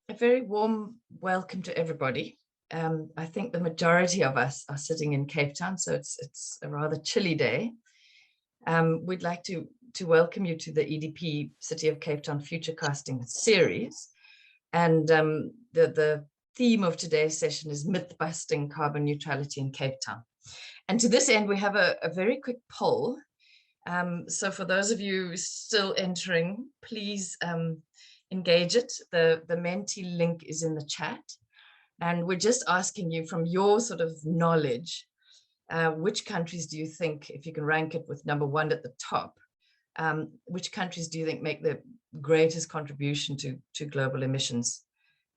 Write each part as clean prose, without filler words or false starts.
A very warm welcome to everybody. I think the majority of us are sitting in Cape Town, so it's a rather chilly day. We'd like to welcome you to the EDP City of Cape Town Futurecasting series. And the theme of today's session is myth-busting carbon neutrality in Cape Town. And to this end, we have a very quick poll. So for those of you still entering, please engage it. The Menti link is in the chat. And we're just asking you from your sort of knowledge, which countries do you think, if you can rank it with number one at the top, which countries do you think make the greatest contribution to global emissions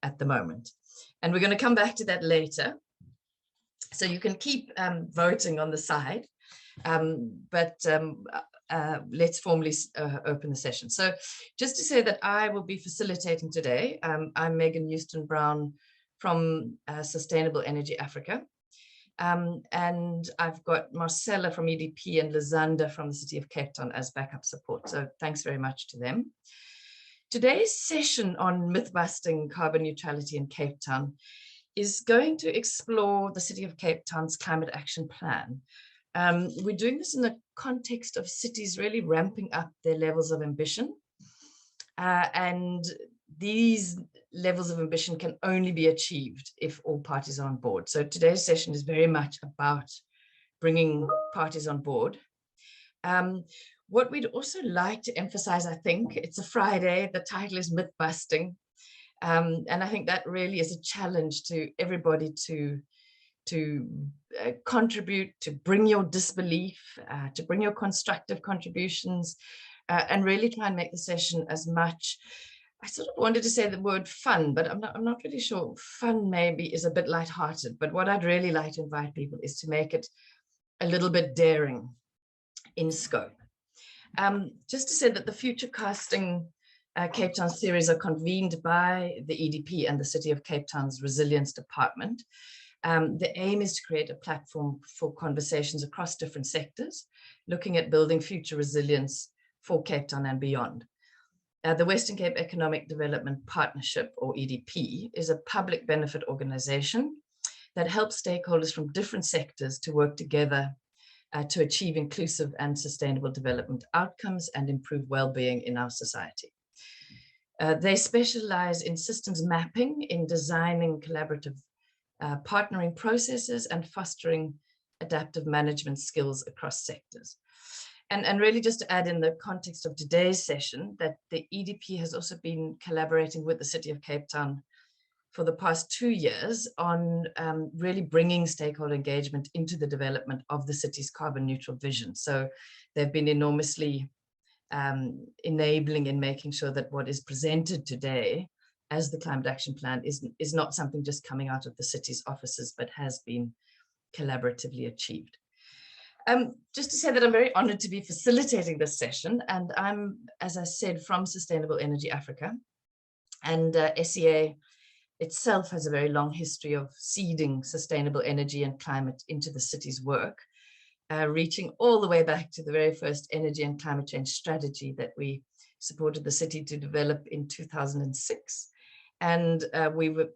at the moment? And we're going to come back to that later. So you can keep voting on the side, let's formally open the session. So just to say that I will be facilitating today. I'm Megan Houston-Brown from Sustainable Energy Africa. And I've got Marcella from EDP and Lizanda from the City of Cape Town as backup support. So thanks very much to them. Today's session on myth-busting carbon neutrality in Cape Town is going to explore the City of Cape Town's climate action plan. We're doing this in the context of cities really ramping up their levels of ambition. And these levels of ambition can only be achieved if all parties are on board. So today's session is very much about bringing parties on board. What we'd also like to emphasize, I think, it's a Friday, the title is Myth Busting. And I think that really is a challenge to everybody to contribute, to bring your disbelief, to bring your constructive contributions, and really try and make the session as much, I sort of wanted to say the word fun, but I'm not really sure. Fun maybe is a bit lighthearted, but what I'd really like to invite people is to make it a little bit daring in scope. Just to say that the Futurecasting Cape Town series are convened by the EDP and the City of Cape Town's Resilience Department. The aim is to create a platform for conversations across different sectors, looking at building future resilience for Cape Town and beyond. The Western Cape Economic Development Partnership, or EDP, is a public benefit organization that helps stakeholders from different sectors to work together to achieve inclusive and sustainable development outcomes and improve well-being in our society. They specialize in systems mapping, in designing collaborative partnering processes and fostering adaptive management skills across sectors. And really just to add in the context of today's session, that the EDP has also been collaborating with the City of Cape Town for the past 2 years on really bringing stakeholder engagement into the development of the city's carbon neutral vision. So they've been enormously enabling in making sure that what is presented today as the climate action plan is not something just coming out of the city's offices, but has been collaboratively achieved. Just to say that I'm very honored to be facilitating this session, and I'm, as I said, from Sustainable Energy Africa, and SEA itself has a very long history of seeding sustainable energy and climate into the city's work, reaching all the way back to the very first energy and climate change strategy that we supported the city to develop in 2006. And we were,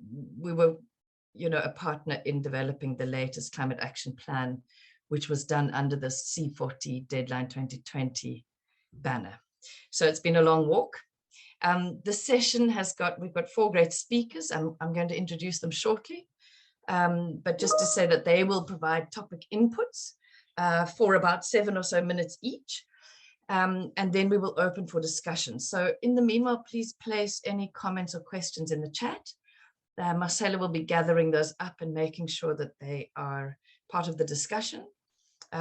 a partner in developing the latest climate action plan, which was done under the C40 Deadline 2020 banner. So it's been a long walk. The session we've got 4 great speakers. I'm going to introduce them shortly, but just to say that they will provide topic inputs for about 7 or so minutes each. And then we will open for discussion. So in the meanwhile, please place any comments or questions in the chat. Marcella will be gathering those up and making sure that they are part of the discussion.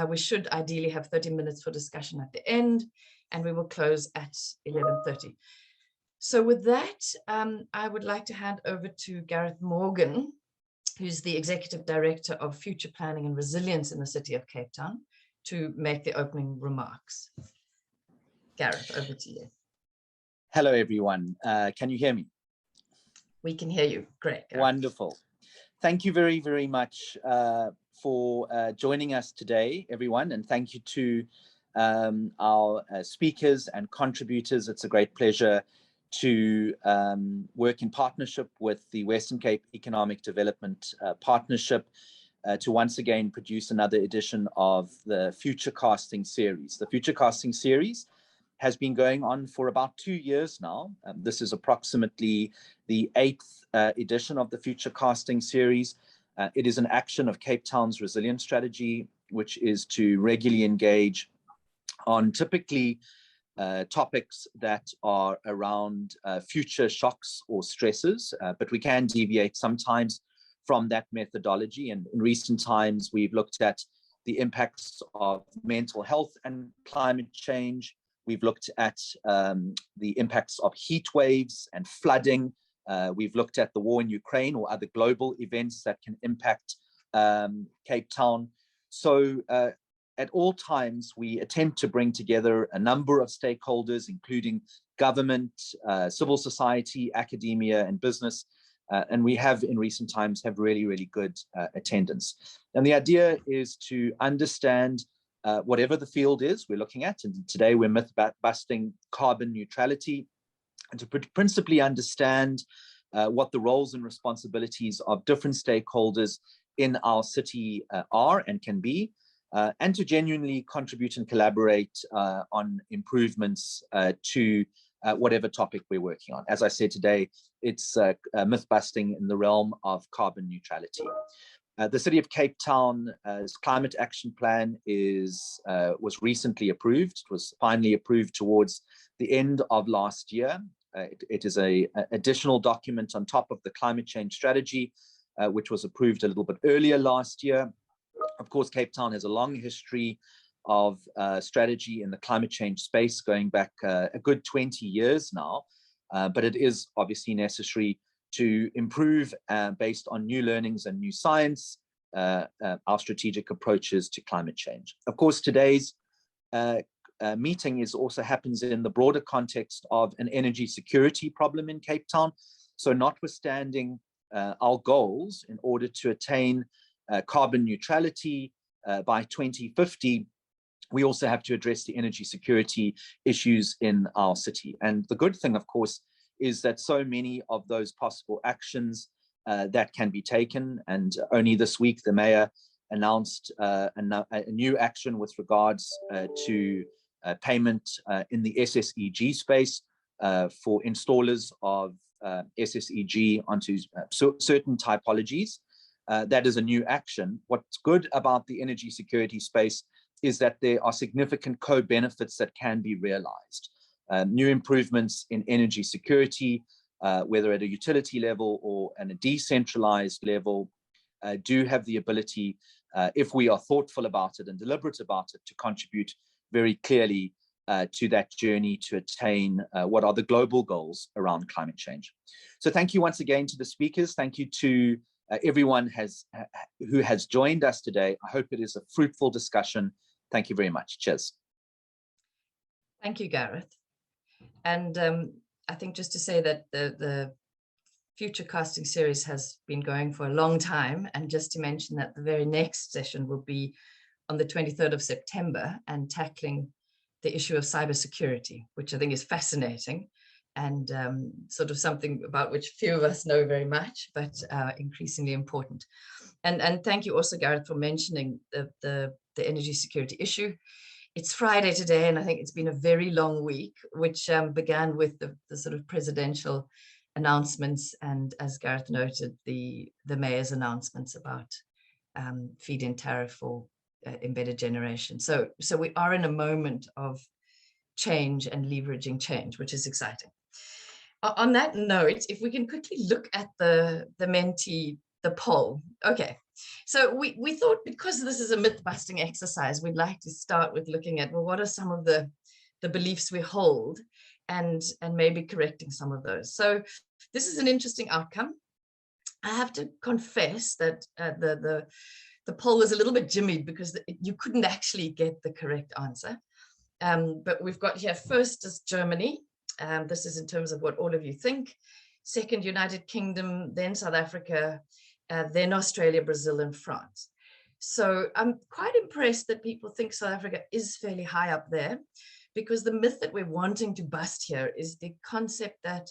We should ideally have 30 minutes for discussion at the end, and we will close at 11:30. So with that, I would like to hand over to Gareth Morgan, who's the Executive Director of Future Planning and Resilience in the City of Cape Town, to make the opening remarks. Gareth, over to you. Hello, everyone. Can you hear me? We can hear you. Great. Gareth. Wonderful. Thank you very, very much for joining us today, everyone. And thank you to our speakers and contributors. It's a great pleasure to work in partnership with the Western Cape Economic Development Partnership to once again produce another edition of the Futurecasting series. The Futurecasting series has been going on for about 2 years now. This is approximately the 8th edition of the Futurecasting series. It is an action of Cape Town's resilience strategy, which is to regularly engage on typically topics that are around future shocks or stresses, but we can deviate sometimes from that methodology. And in recent times, we've looked at the impacts of mental health and climate change. We've looked at the impacts of heat waves and flooding. We've looked at the war in Ukraine or other global events that can impact Cape Town. So at all times, we attempt to bring together a number of stakeholders, including government, civil society, academia, and business. And we have, in recent times, have really, really good attendance. And the idea is to understand whatever the field is we're looking at. And today we're myth-busting carbon neutrality, and to principally understand what the roles and responsibilities of different stakeholders in our city are and can be, and to genuinely contribute and collaborate on improvements to whatever topic we're working on. As I said today, it's myth busting in the realm of carbon neutrality. The City of Cape Town's climate action plan was recently approved. It was finally approved towards the end of last year. It is an additional document on top of the climate change strategy, which was approved a little bit earlier last year. Of course, Cape Town has a long history of strategy in the climate change space going back a good 20 years now, but it is obviously necessary to improve based on new learnings and new science, our strategic approaches to climate change. Of course, today's meeting also happens in the broader context of an energy security problem in Cape Town. So notwithstanding our goals in order to attain carbon neutrality by 2050, we also have to address the energy security issues in our city. And the good thing, of course, is that so many of those possible actions that can be taken, and only this week the mayor announced a new action with regards to payment in the SSEG space for installers of SSEG onto certain typologies. That is a new action. What's good about the energy security space is that there are significant co-benefits that can be realized. New improvements in energy security, whether at a utility level or at a decentralized level, do have the ability, if we are thoughtful about it and deliberate about it, to contribute very clearly to that journey to attain what are the global goals around climate change. So thank you once again to the speakers. Thank you to everyone who has joined us today. I hope it is a fruitful discussion. Thank you very much. Cheers. Thank you, Gareth. And I think just to say that the Futurecasting series has been going for a long time, and just to mention that the very next session will be on the 23rd of September and tackling the issue of cybersecurity, which I think is fascinating and sort of something about which few of us know very much, but increasingly important. And thank you also, Gareth, for mentioning the energy security issue. It's Friday today, and I think it's been a very long week, which began with the sort of presidential announcements, and as Gareth noted, the mayor's announcements about feed-in tariff for embedded generation. So we are in a moment of change and leveraging change, which is exciting. On that note, if we can quickly look at the Menti, the poll. Okay, so we thought, because this is a myth-busting exercise, we'd like to start with looking at, well, what are some of the beliefs we hold, and maybe correcting some of those. So this is an interesting outcome. I have to confess that the poll was a little bit jimmied because you couldn't actually get the correct answer. But we've got here, first is Germany. This is in terms of what all of you think. Second, United Kingdom, then South Africa, then Australia, Brazil, and France. So I'm quite impressed that people think South Africa is fairly high up there. because the myth that we're wanting to bust here is the concept that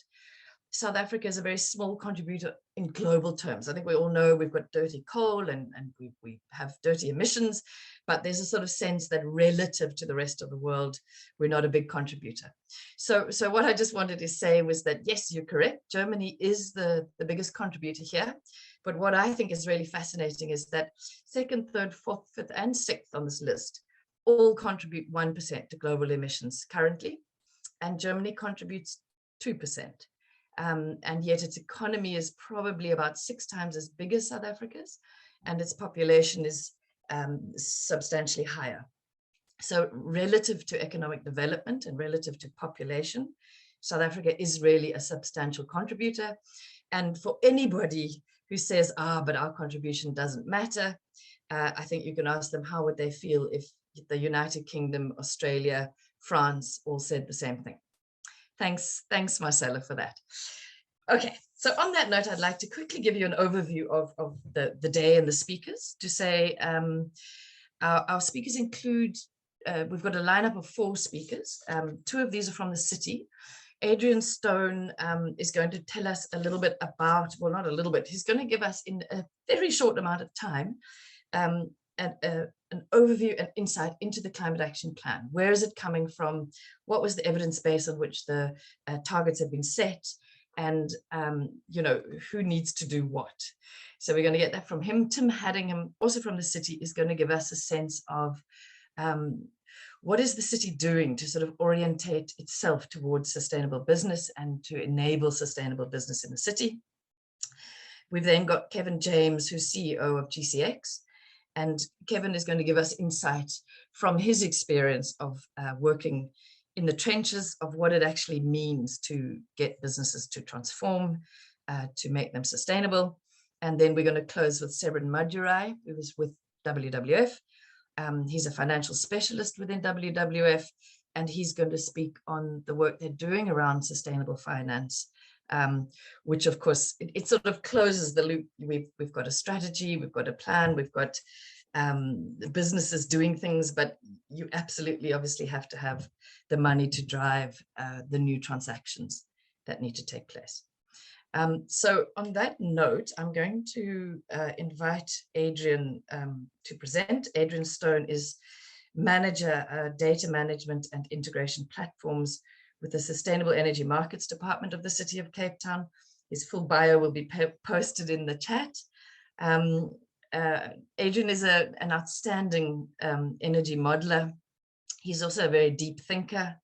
South Africa is a very small contributor in global terms. I think we all know we've got dirty coal and we have dirty emissions, but there's a sort of sense that relative to the rest of the world, we're not a big contributor. So what I just wanted to say was that, yes, you're correct. Germany is the biggest contributor here. But what I think is really fascinating is that second, third, fourth, fifth, and sixth on this list all contribute 1% to global emissions currently, and Germany contributes 2%. And yet its economy is probably about 6 times as big as South Africa's, and its population is substantially higher. So relative to economic development and relative to population, South Africa is really a substantial contributor. And for anybody who says, but our contribution doesn't matter, I think you can ask them how would they feel if the United Kingdom, Australia, France all said the same thing. Thanks, Marcella, for that. Okay, so on that note, I'd like to quickly give you an overview of the day and the speakers. To say our speakers include, we've got a lineup of 4 speakers. 2 of these are from the city. Adrian Stone is going to tell us a little bit about, well, not a little bit, he's going to give us in a very short amount of time an overview and insight into the climate action plan. Where is it coming from? What was the evidence base on which the targets have been set? And, who needs to do what? So we're going to get that from him. Tim Haddingham, also from the city, is going to give us a sense of what is the city doing to sort of orientate itself towards sustainable business and to enable sustainable business in the city. We've then got Kevin James, who's CEO of GCX. And Kevin is going to give us insight from his experience of working in the trenches of what it actually means to get businesses to transform, to make them sustainable. And then we're going to close with Severin Madurai, who was with WWF. He's a financial specialist within WWF, and he's going to speak on the work they're doing around sustainable finance, which of course, it sort of closes the loop. We've got a strategy, we've got a plan, we've got the businesses doing things, but you absolutely obviously have to have the money to drive the new transactions that need to take place. So on that note, I'm going to invite Adrian to present. Adrian Stone is manager, data management and integration platforms with the Sustainable Energy Markets Department of the City of Cape Town. His full bio will be posted in the chat. Adrian is an outstanding energy modeler. He's also a very deep thinker.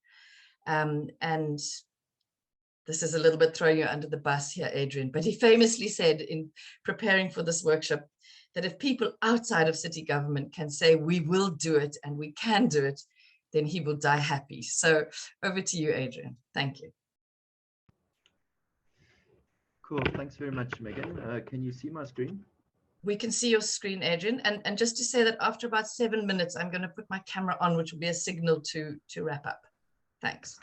And this is a little bit throwing you under the bus here, Adrian, but he famously said in preparing for this workshop that if people outside of city government can say we will do it and we can do it, then he will die happy. So over to you, Adrian. Thank you. Cool. Thanks very much, Megan. Can you see my screen? We can see your screen, Adrian. And just to say that after about 7 minutes, I'm going to put my camera on, which will be a signal to wrap up. Thanks.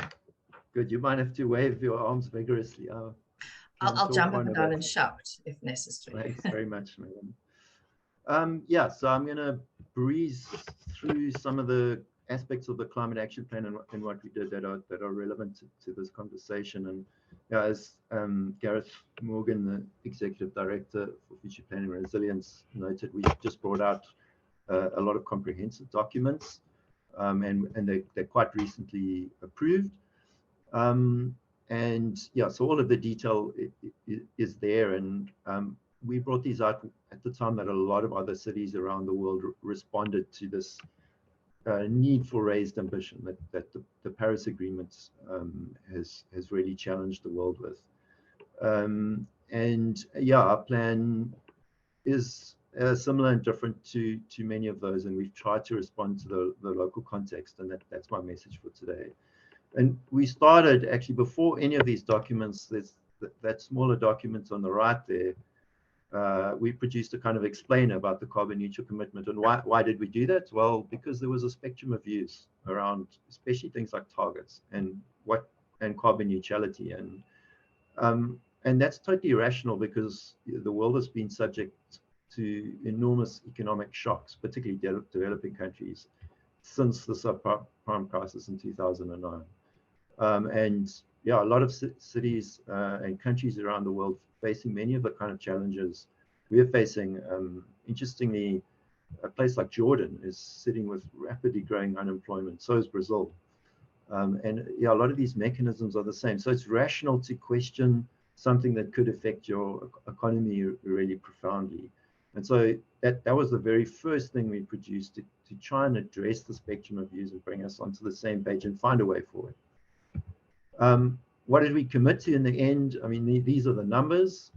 Good. You might have to wave your arms vigorously. I'll jump up and down and shout if necessary. Thanks very much, Megan. Yeah, so I'm going to breeze through some of the aspects of the climate action plan and what we did that are relevant to this conversation. And yeah, as Gareth Morgan, the Executive Director for Future Planning and Resilience, noted, we just brought out a lot of comprehensive documents, and they're quite recently approved. And yeah, so all of the detail is there, and we brought these out at the time that a lot of other cities around the world responded to this need for raised ambition that the Paris Agreement has really challenged the world with. And yeah, our plan is similar and different to many of those, and we've tried to respond to the local context, and that's my message for today. And we started actually before any of these documents. There's that smaller document on the right there. We produced a kind of explainer about the carbon neutral commitment. And why did we do that? Well, because there was a spectrum of views around, especially things like targets and carbon neutrality, and that's totally irrational because the world has been subject to enormous economic shocks, particularly developing countries, since the subprime crisis in 2009. And yeah, a lot of cities and countries around the world facing many of the kind of challenges we're facing. Interestingly, a place like Jordan is sitting with rapidly growing unemployment. So is Brazil. And yeah, a lot of these mechanisms are the same. So it's rational to question something that could affect your economy really profoundly. And so that was the very first thing we produced to try and address the spectrum of views and bring us onto the same page and find a way forward. What did we commit to in the end? I mean, these are the numbers.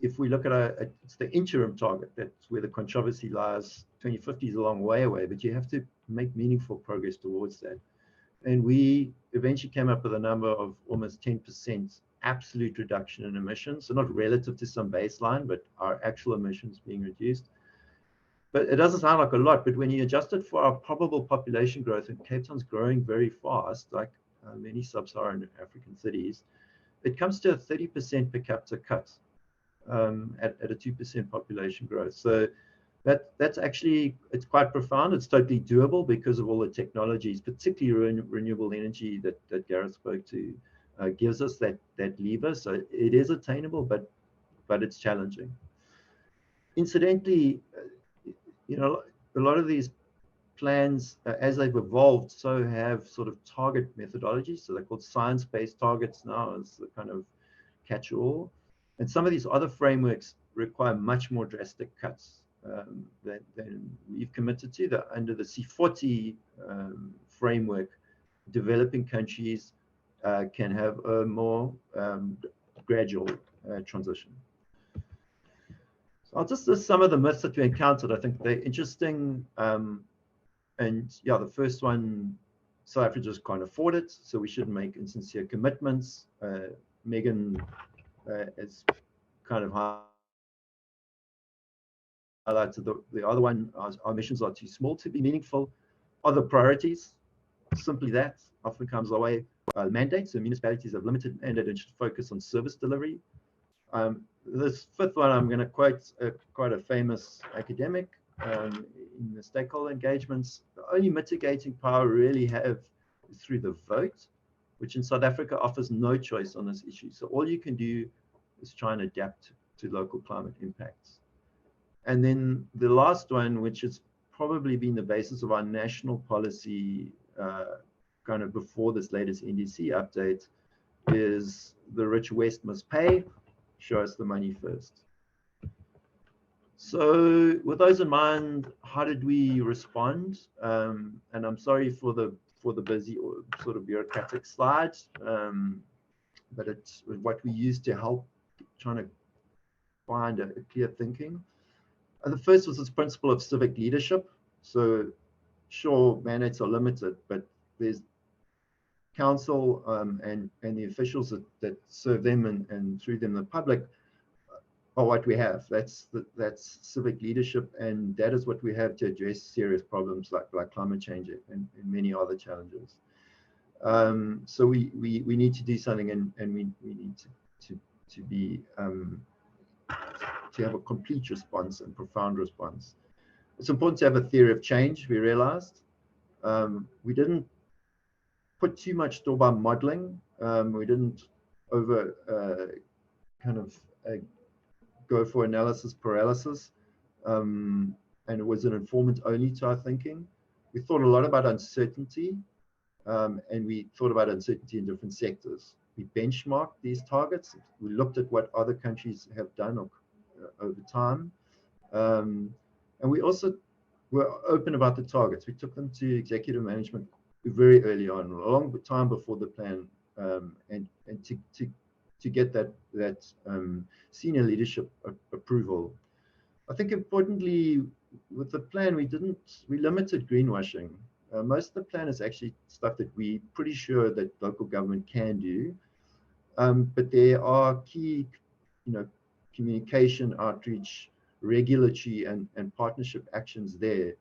If we look at it's the interim target, that's where the controversy lies. 2050 is a long way away, but you have to make meaningful progress towards that. And we eventually came up with a number of almost 10% absolute reduction in emissions. So not relative to some baseline, but our actual emissions being reduced. But it doesn't sound like a lot, but when you adjust it for our probable population growth, and Cape Town's growing very fast, like many sub-Saharan African cities, it comes to a 30% per capita cut at a 2% population growth. So that's actually, it's quite profound. It's totally doable because of all the technologies, particularly renewable energy that Gareth spoke to, gives us that lever. So it is attainable, but it's challenging. Incidentally, you know, a lot of these plans, as they've evolved, so have sort of target methodologies. So they're called science-based targets now as the kind of catch-all. And some of these other frameworks require much more drastic cuts than we've committed to. Under the C40 framework, developing countries can have a more gradual transition. So I'll just list some of the myths that we encountered. I think they're interesting. And yeah, the first one, South Africa just can't afford it, so we shouldn't make insincere commitments. Megan has kind of highlighted the other one. Our missions are too small to be meaningful. Other priorities, simply that, often comes our way. Mandates, so municipalities have limited mandate and should focus on service delivery. This fifth one, I'm going to quote quite a famous academic in the stakeholder engagements. The only mitigating power we really have is through the vote, which in South Africa offers no choice on this issue. So all you can do is try and adapt to local climate impacts. And then the last one, which has probably been the basis of our national policy kind of before this latest NDC update, is the rich West must pay. Show us the money first. So with those in mind, how did we respond? And I'm sorry for the busy or sort of bureaucratic slides, but it's what we used to help trying to find a clear thinking. And the first was this principle of civic leadership. So sure, mandates are limited, but there's council and the officials that serve them and through them the public are what we have. That's civic leadership, and that is what we have to address serious problems like climate change and many other challenges. So we need to do something, and we need to be to have a complete response and profound response. It's important to have a theory of change. We realized we didn't put too much store by modeling. We didn't go for analysis paralysis, and it was an informant only to our thinking. We thought a lot about uncertainty, and we thought about uncertainty in different sectors. We benchmarked these targets. We looked at what other countries have done over time, and we also were open about the targets. We took them to executive management very early on, a long time before the plan, and to get that senior leadership approval. I think importantly, with the plan, we limited greenwashing. Most of the plan is actually stuff that we're pretty sure that local government can do, but there are key, communication, outreach, regulatory, and partnership actions there.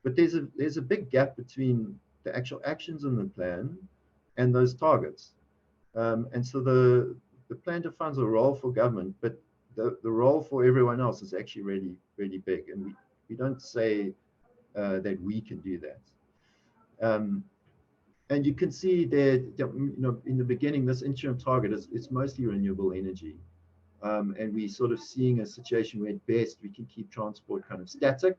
But there's a big gap between the actual actions in the plan and those targets. And so the plan defines a role for government, but the role for everyone else is actually really, really big. And we don't say that we can do that. And you can see that, in the beginning, this interim target it's mostly renewable energy. And we're sort of seeing a situation where at best we can keep transport kind of static.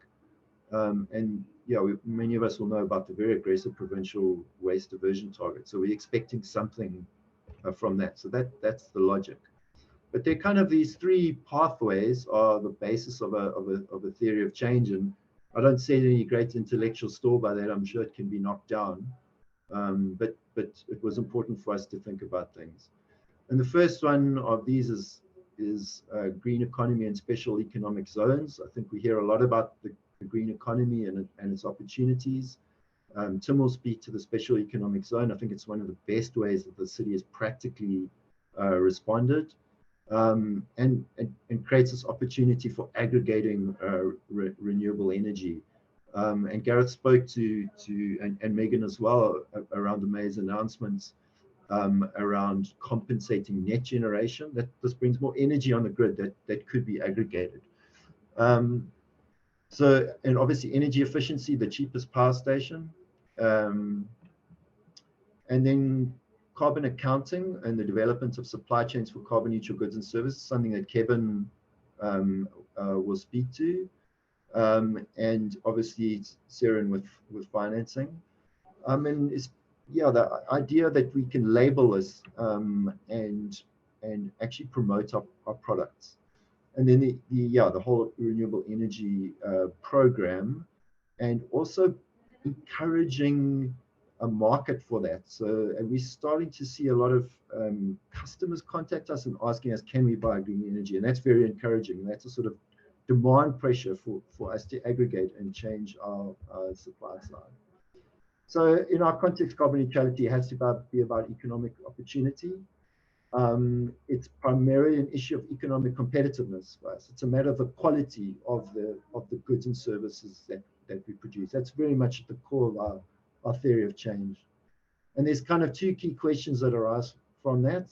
And yeah, many of us will know about the very aggressive provincial waste diversion target. So we're expecting something from that. So that's the logic. But they're kind of these three pathways are the basis of a theory of change. And I don't see any great intellectual store by that. I'm sure it can be knocked down. But it was important for us to think about things. And the first one of these is green economy and special economic zones. I think we hear a lot about the green economy and its opportunities. Tim will speak to the special economic zone. I think it's one of the best ways that the city has practically responded and creates this opportunity for aggregating renewable energy. And Gareth spoke to and Megan as well around the mayor's announcements around compensating net generation. That this brings more energy on the grid that could be aggregated. So, and obviously energy efficiency, the cheapest power station, and then carbon accounting and the development of supply chains for carbon neutral goods and services, something that Kevin will speak to, and obviously Seren with financing. And it's, yeah, the idea that we can label this and actually promote our products. And then the whole renewable energy program, and also encouraging a market for that. So we're starting to see a lot of customers contact us and asking us, can we buy green energy? And that's very encouraging. And that's a sort of demand pressure for us to aggregate and change our supply side. So in our context, carbon neutrality has to be about economic opportunity. It's primarily an issue of economic competitiveness for us. It's a matter of the quality of the goods and services that we produce. That's very much at the core of our theory of change. And there's kind of two key questions that are asked from that.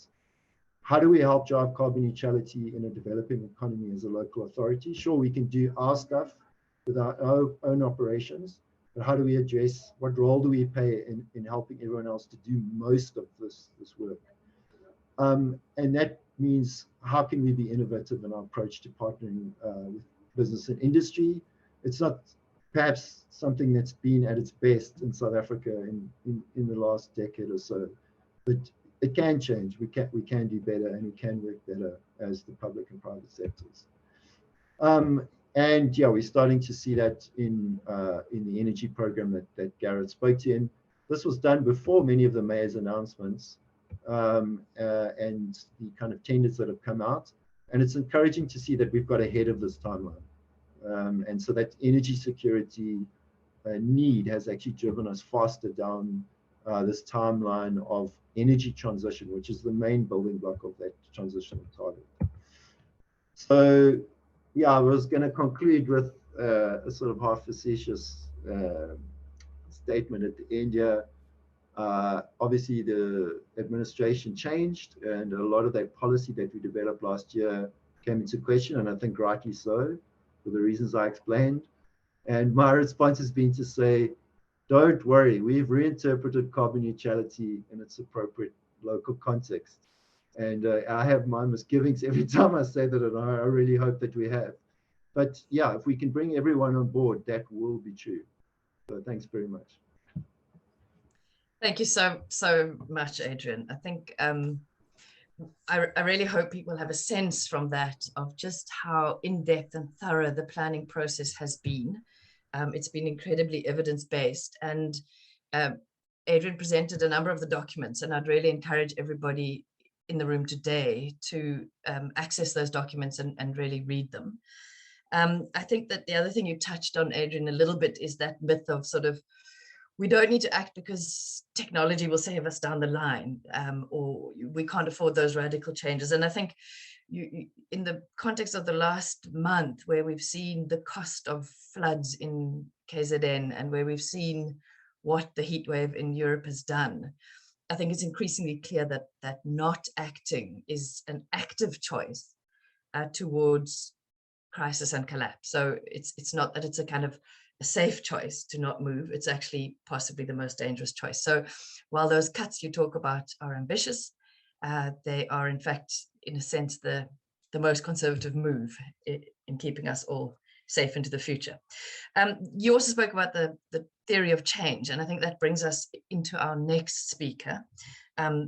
How do we help drive carbon neutrality in a developing economy as a local authority? Sure, we can do our stuff with our own operations, but how do we address, what role do we play in helping everyone else to do most of this work? And that means, how can we be innovative in our approach to partnering with business and industry? It's not perhaps something that's been at its best in South Africa in the last decade or so, but it can change. We can do better, and we can work better as the public and private sectors. And yeah, we're starting to see that in the energy program that Gareth spoke to. And this was done before many of the mayor's announcements and the kind of tenders that have come out. And it's encouraging to see that we've got ahead of this timeline. And so that energy security need has actually driven us faster down this timeline of energy transition, which is the main building block of that transitional target. So yeah, I was going to conclude with a sort of half facetious statement at the end here. Obviously, the administration changed, and a lot of that policy that we developed last year came into question, and I think rightly so, for the reasons I explained. And my response has been to say, don't worry, we've reinterpreted carbon neutrality in its appropriate local context. And I have my misgivings every time I say that, and I really hope that we have. But yeah, if we can bring everyone on board, that will be true. So thanks very much. Thank you so much, Adrian. I think I really hope people have a sense from that of just how in-depth and thorough the planning process has been. It's been incredibly evidence-based, and Adrian presented a number of the documents, and I'd really encourage everybody in the room today to access those documents and really read them. I think that the other thing you touched on, Adrian, a little bit is that myth of sort of, we don't need to act because technology will save us down the line, or we can't afford those radical changes. And I think in the context of the last month, where we've seen the cost of floods in KZN and where we've seen what the heat wave in Europe has done, I think it's increasingly clear that not acting is an active choice towards crisis and collapse. So it's not that it's a kind of a safe choice to not move. It's actually possibly the most dangerous choice. So while those cuts you talk about are ambitious, they are in fact, in a sense, the most conservative move in keeping us all safe into the future. You also spoke about the theory of change, and I think that brings us into our next speaker,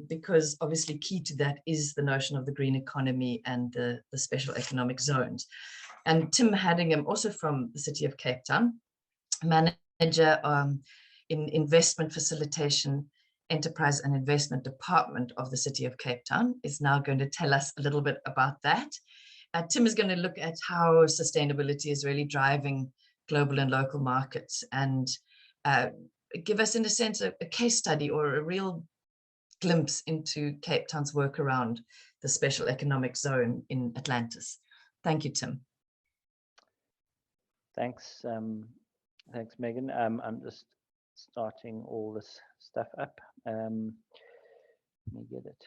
because obviously key to that is the notion of the green economy and the special economic zones. And Tim Haddingham, also from the city of Cape Town, manager in investment facilitation, enterprise and investment department of the city of Cape Town, is now going to tell us a little bit about that. Tim is going to look at how sustainability is really driving global and local markets, and give us, in a sense, a case study or a real glimpse into Cape Town's work around the special economic zone in Atlantis. Thank you, Tim. Thanks, thanks, Megan. I'm just starting all this stuff up. Let me get it.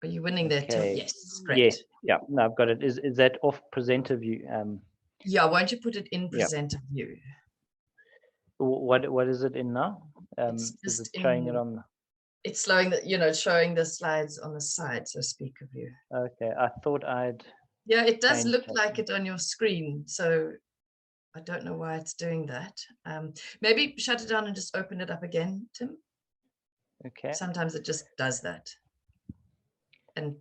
Are you winning there, Tim? Okay. Yes, great. Yes, yeah, no, I've got it. Is that off presenter view? Yeah, won't you put it in Yeah. presenter view? What is it in now? It's Is just it showing in, it on? it's slowing the, you know, showing the slides on the side, so speaker view. Okay, I thought I'd. Yeah, it does changed look it. like it on your screen, so I don't know why it's doing that. Maybe shut it down and just open it up again, Tim. Okay. Sometimes it just does that. And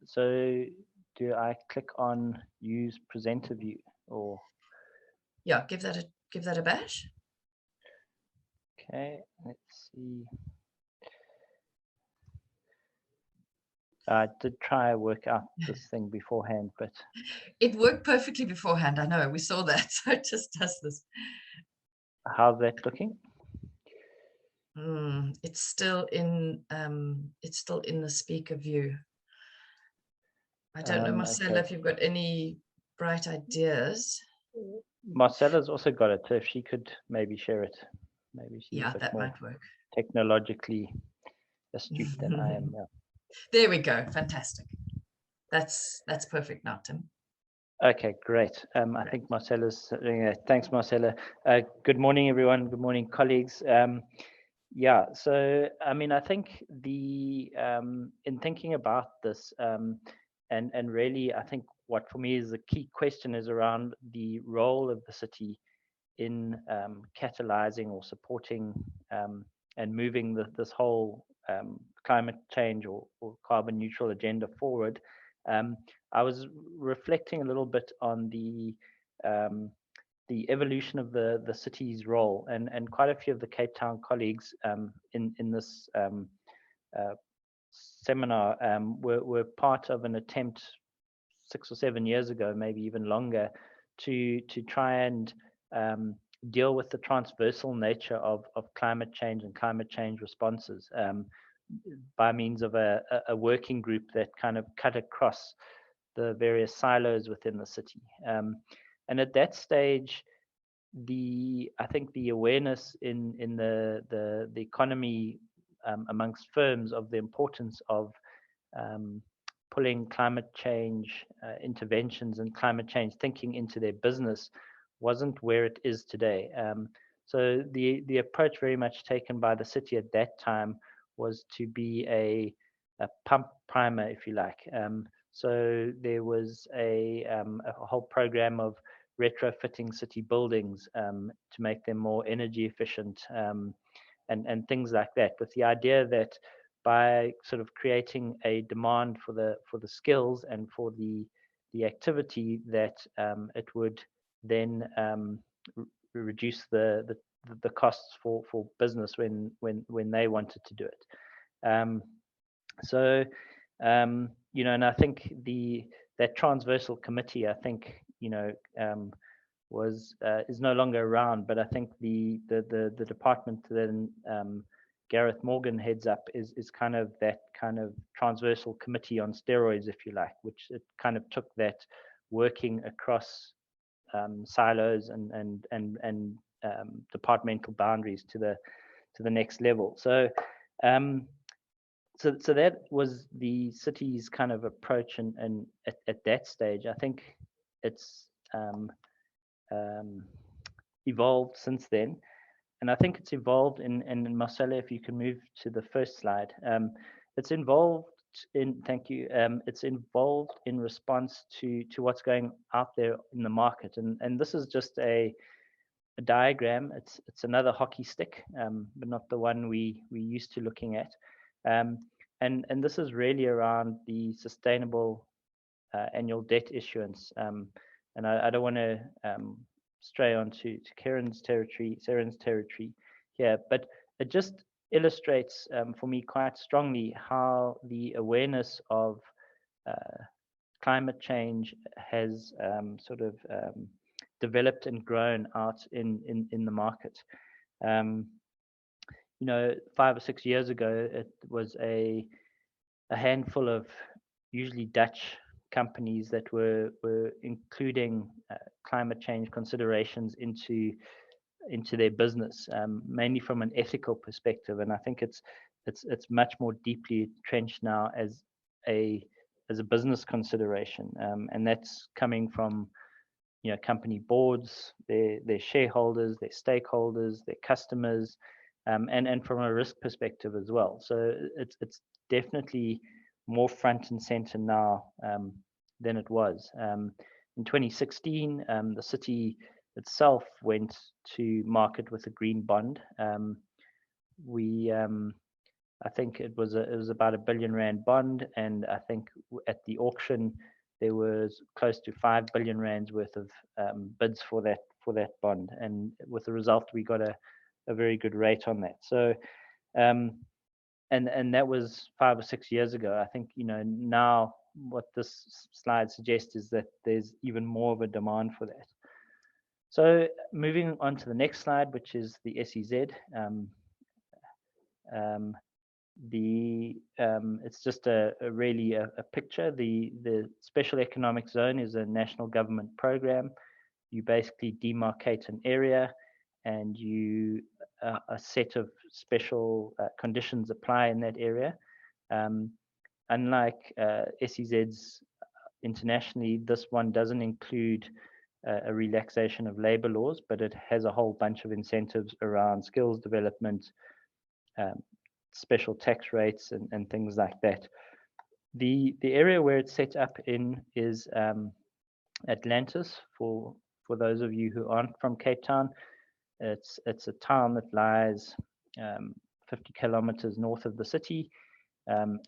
so do I click on use presenter view, or? yeah, give that a bash. Okay, let's see. I did try work out this thing beforehand, but It worked perfectly beforehand. I know, we saw that. So it just does this. how's that looking? It's still in the speaker view. I don't know, Marcella, Okay. if you've got any bright ideas. Marcella's also got it, so if she could maybe share it. Maybe she's Yeah, a bit that more might work. technologically astute than I am. Yeah. There we go. Fantastic. That's perfect now, Tim. Okay, great. I think Marcella's doing it. Thanks, Marcella. Good morning, everyone. Good morning, colleagues. Yeah, so I mean, I think the in thinking about this, and really, I think what for me is the key question is around the role of the city in catalyzing or supporting and moving this whole climate change or carbon neutral agenda forward. I was reflecting a little bit on the evolution of the city's role, and quite a few of the Cape Town colleagues in this seminar were part of an attempt 6 or 7 years ago, maybe even longer, to try and deal with the transversal nature of climate change and climate change responses by means of a working group that kind of cut across the various silos within the city. And at that stage, I think the awareness in the economy amongst firms of the importance of pulling climate change interventions and climate change thinking into their business wasn't where it is today. So the approach very much taken by the city at that time was to be a pump primer, if you like. So there was a whole program of retrofitting city buildings to make them more energy efficient and things like that, with the idea that by sort of creating a demand for the skills and for the activity, that it would then reduce the costs for business when they wanted to do it. So you know, and I think that transversal committee, I think, you know, is no longer around, but I think the department then Gareth Morgan heads up is kind of that kind of transversal committee on steroids, if you like, which it kind of took that working across silos and departmental boundaries to the next level. So so that was the city's kind of approach, and at that stage, I think it's evolved since then. And I think it's evolved in Marcelo, if you can move to the first slide. It's involved in, thank you, it's involved in response to what's going out there in the market. And this is just a diagram. It's another hockey stick, but not the one we used to looking at. And this is really around the sustainable annual debt issuance. And I don't want to stray onto Karen's territory, Saren's territory here, but it just illustrates for me quite strongly how the awareness of climate change has sort of developed and grown out in the market. You know, 5 or 6 years ago, it was a handful of usually Dutch companies that were including climate change considerations into their business, mainly from an ethical perspective. And I think it's much more deeply entrenched now as a business consideration, and that's coming from, you know, company boards, their shareholders, their stakeholders, their customers, and from a risk perspective as well. So it's definitely more front and center now than it was. In 2016, the city itself went to market with a green bond. I think it was about R1 billion bond, and I think at the auction there was close to R5 billion worth of bids for that bond, and with the result we got a very good rate on that. So and that was 5 or 6 years ago. I think, you know, now what this slide suggests is that there's even more of a demand for that. So moving on to the next slide, which is the SEZ. It's just really a picture. The special economic zone is a national government program. You basically demarcate an area, and a set of special conditions apply in that area. Unlike SEZs internationally, this one doesn't include a relaxation of labor laws, but it has a whole bunch of incentives around skills development, special tax rates, and things like that. The area where it's set up in is Atlantis. For those of you who aren't from Cape Town, it's a town that lies 50 kilometers north of the city.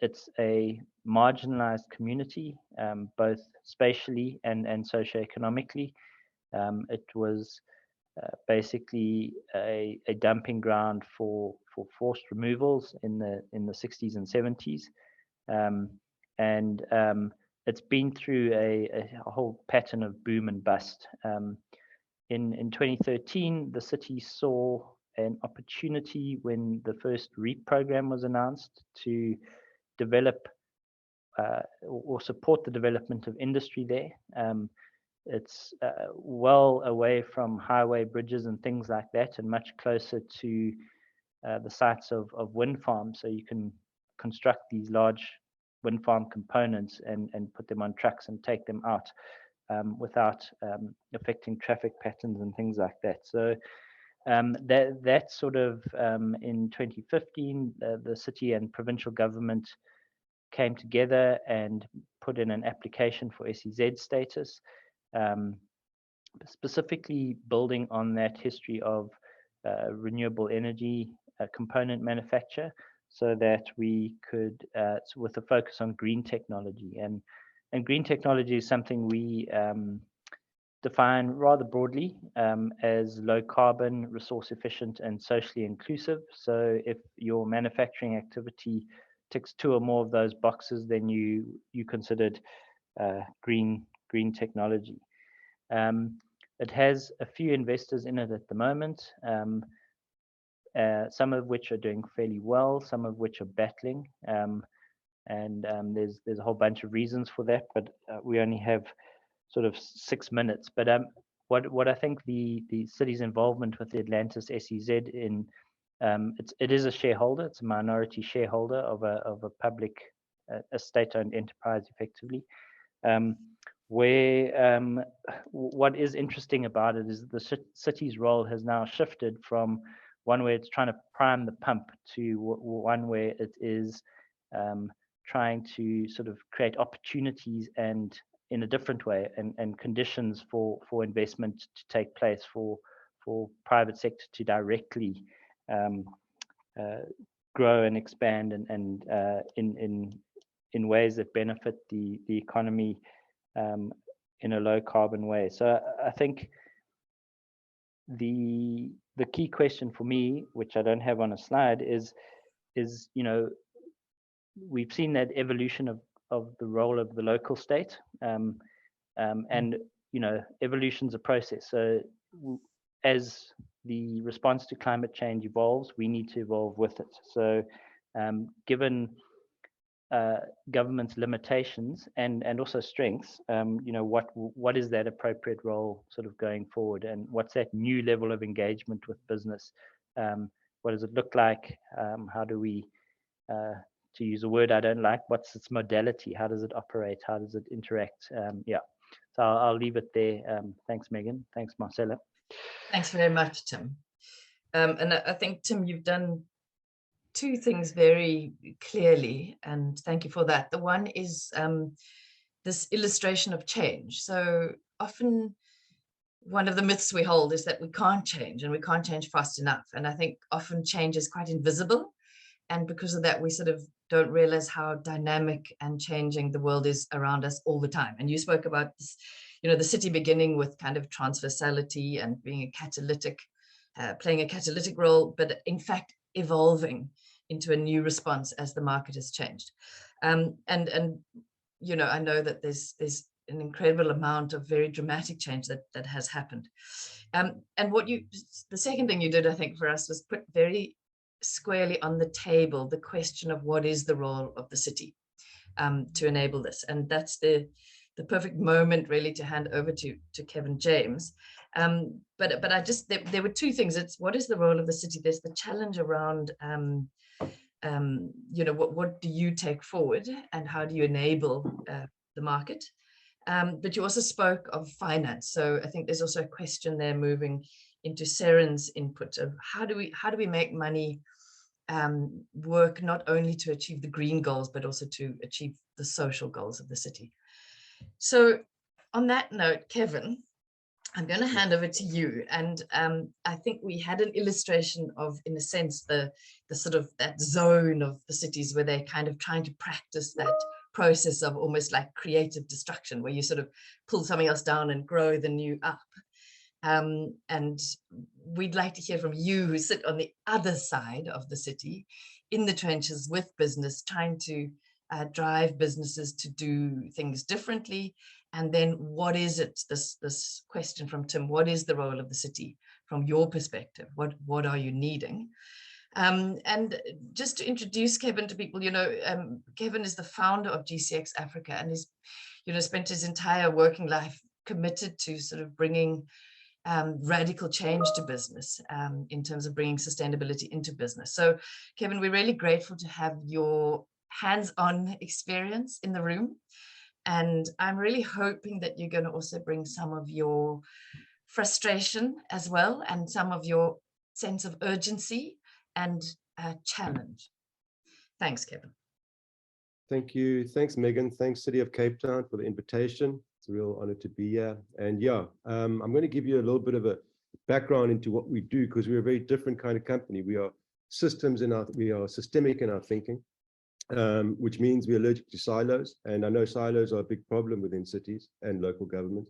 It's a marginalized community, both spatially and socioeconomically. It was basically a dumping ground for forced removals in the 60s and 70s, and it's been through a whole pattern of boom and bust. In 2013, the city saw an opportunity when the first REAP program was announced to develop or support the development of industry there. It's well away from highway bridges and things like that, and much closer to the sites of wind farms. So you can construct these large wind farm components and put them on trucks and take them out without affecting traffic patterns and things like that. So that sort of in 2015, the city and provincial government came together and put in an application for SEZ status, specifically building on that history of renewable energy component manufacture, so that we could, with a focus on green technology. And green technology is something we define rather broadly as low carbon, resource efficient, and socially inclusive. So if your manufacturing activity ticks 2 or more of those boxes, then you considered green technology. It has a few investors in it at the moment. some of which are doing fairly well, some of which are battling. There's a whole bunch of reasons for that, but we only have sort of 6 minutes. But what I think the city's involvement with the Atlantis SEZ in it is a shareholder, it's a minority shareholder of a public, a state-owned enterprise, effectively. What is interesting about it is the city's role has now shifted from one where it's trying to prime the pump to one where it is trying to sort of create opportunities and in a different way and conditions for investment to take place, for private sector to directly grow and expand and in ways that benefit the economy in a low carbon way. So I think the key question for me, which I don't have on a slide, is we've seen that evolution of the role of the local state, and evolution's a process. So as the response to climate change evolves, we need to evolve with it. So given government's limitations and also strengths, what is that appropriate role sort of going forward, and what's that new level of engagement with business? What does it look like? How do we, to use a word I don't like, what's its modality? How does it operate? How does it interact? So I'll leave it there. Thanks, Megan. Thanks, Marcella. Thanks very much, Tim. And I think, Tim, you've done two things very clearly, and thank you for that. The one is this illustration of change. So often one of the myths we hold is that we can't change, and we can't change fast enough. And I think often change is quite invisible. And because of that, we sort of don't realize how dynamic and changing the world is around us all the time. And you spoke about this, the city beginning with kind of transversality and being a catalytic, playing a catalytic role, but in fact, evolving into a new response as the market has changed. And I know that there's an incredible amount of very dramatic change that has happened. And the second thing you did, I think, for us was put very squarely on the table the question of what is the role of the city to enable this. And that's the perfect moment really to hand over to Kevin James. But there were two things. It's what is the role of the city? There's the challenge around what do you take forward and how do you enable the market? But you also spoke of finance. So I think there's also a question there moving into Seren's input of how do we make money work not only to achieve the green goals, but also to achieve the social goals of the city. So on that note, Kevin, I'm going to hand over to you. And I think we had an illustration of, in a sense, the sort of that zone of the cities where they're kind of trying to practice that process of almost like creative destruction, where you sort of pull something else down and grow the new up. And we'd like to hear from you, who sit on the other side of the city in the trenches with business, trying to drive businesses to do things differently. And then what is it, this question from Tim, what is the role of the city from your perspective? What are you needing? And just to introduce Kevin to people, Kevin is the founder of GCX Africa and he's, spent his entire working life committed to sort of bringing radical change to business in terms of bringing sustainability into business. So Kevin, we're really grateful to have your hands-on experience in the room. And I'm really hoping that you're going to also bring some of your frustration as well, and some of your sense of urgency and challenge. Thanks, Kevin. Thank you. Thanks, Megan. Thanks, City of Cape Town, for the invitation. It's a real honor to be here. And I'm going to give you a little bit of a background into what we do, because we're a very different kind of company. We are we are systemic in our thinking. Which means we're allergic to silos, and I know silos are a big problem within cities and local government.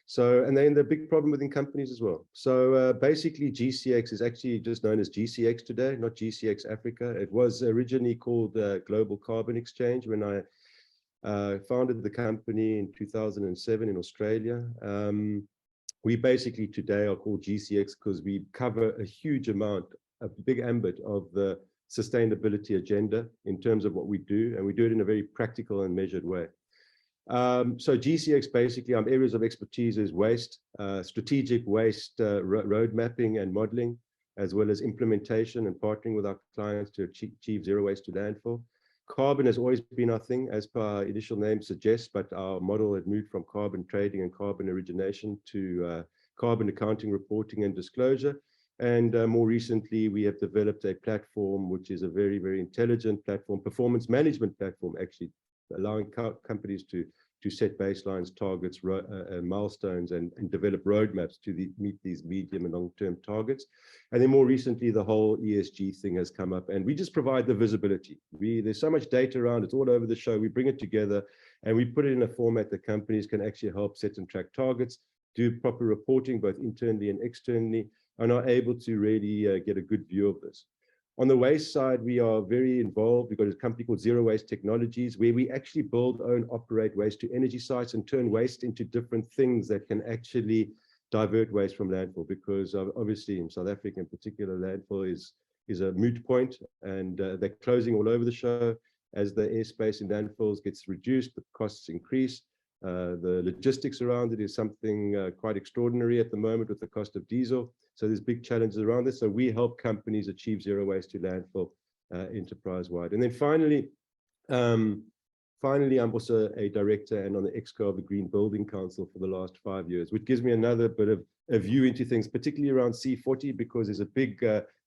So, and then they're a big problem within companies as well. So basically GCX is actually just known as GCX today, not GCX Africa. It was originally called Global Carbon Exchange when I founded the company in 2007 in Australia. We basically today are called GCX because we cover a huge amount big ambit of the sustainability agenda in terms of what we do, and we do it in a very practical and measured way. So GCX, basically, our areas of expertise is waste, strategic waste road mapping and modeling, as well as implementation and partnering with our clients to achieve zero waste to landfill. Carbon has always been our thing, as per our initial name suggests, but our model had moved from carbon trading and carbon origination to carbon accounting, reporting, and disclosure. And more recently, we have developed a platform, which is a very, very intelligent platform, performance management platform, actually, allowing companies to set baselines, targets, milestones, and develop roadmaps to meet these medium and long-term targets. And then more recently, the whole ESG thing has come up, and we just provide the visibility. There's so much data around, it's all over the show. We bring it together, and we put it in a format that companies can actually help set and track targets, do proper reporting, both internally and externally, and are able to really get a good view of this. On the waste side, we are very involved. We've got a company called Zero Waste Technologies, where we actually build, own, operate waste to energy sites and turn waste into different things that can actually divert waste from landfill, because obviously in South Africa in particular, landfill is a moot point, and they're closing all over the show. As the airspace in landfills gets reduced, the costs increase. The logistics around it is something quite extraordinary at the moment with the cost of diesel. So there's big challenges around this. So we help companies achieve zero waste to landfill enterprise-wide. And then finally, I'm also a director and on the ExCo of the Green Building Council for the last 5 years, which gives me another bit of a view into things, particularly around C40, because there's a big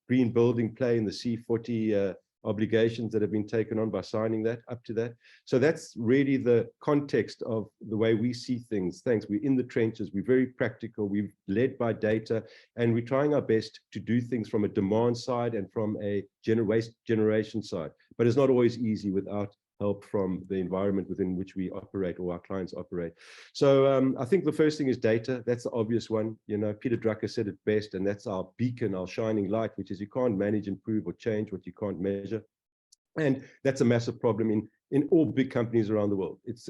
green building play in the C40 obligations that have been taken on by signing that up to that. So that's really the context of the way we see things. Thanks. We're in the trenches. We're very practical. We're led by data, and we're trying our best to do things from a demand side and from a waste generation side. But it's not always easy without help from the environment within which we operate or our clients operate. So I think the first thing is data. That's the obvious one. You know, Peter Drucker said it best, and that's our beacon, our shining light, which is you can't manage, improve, or change what you can't measure. And that's a massive problem in all big companies around the world. It's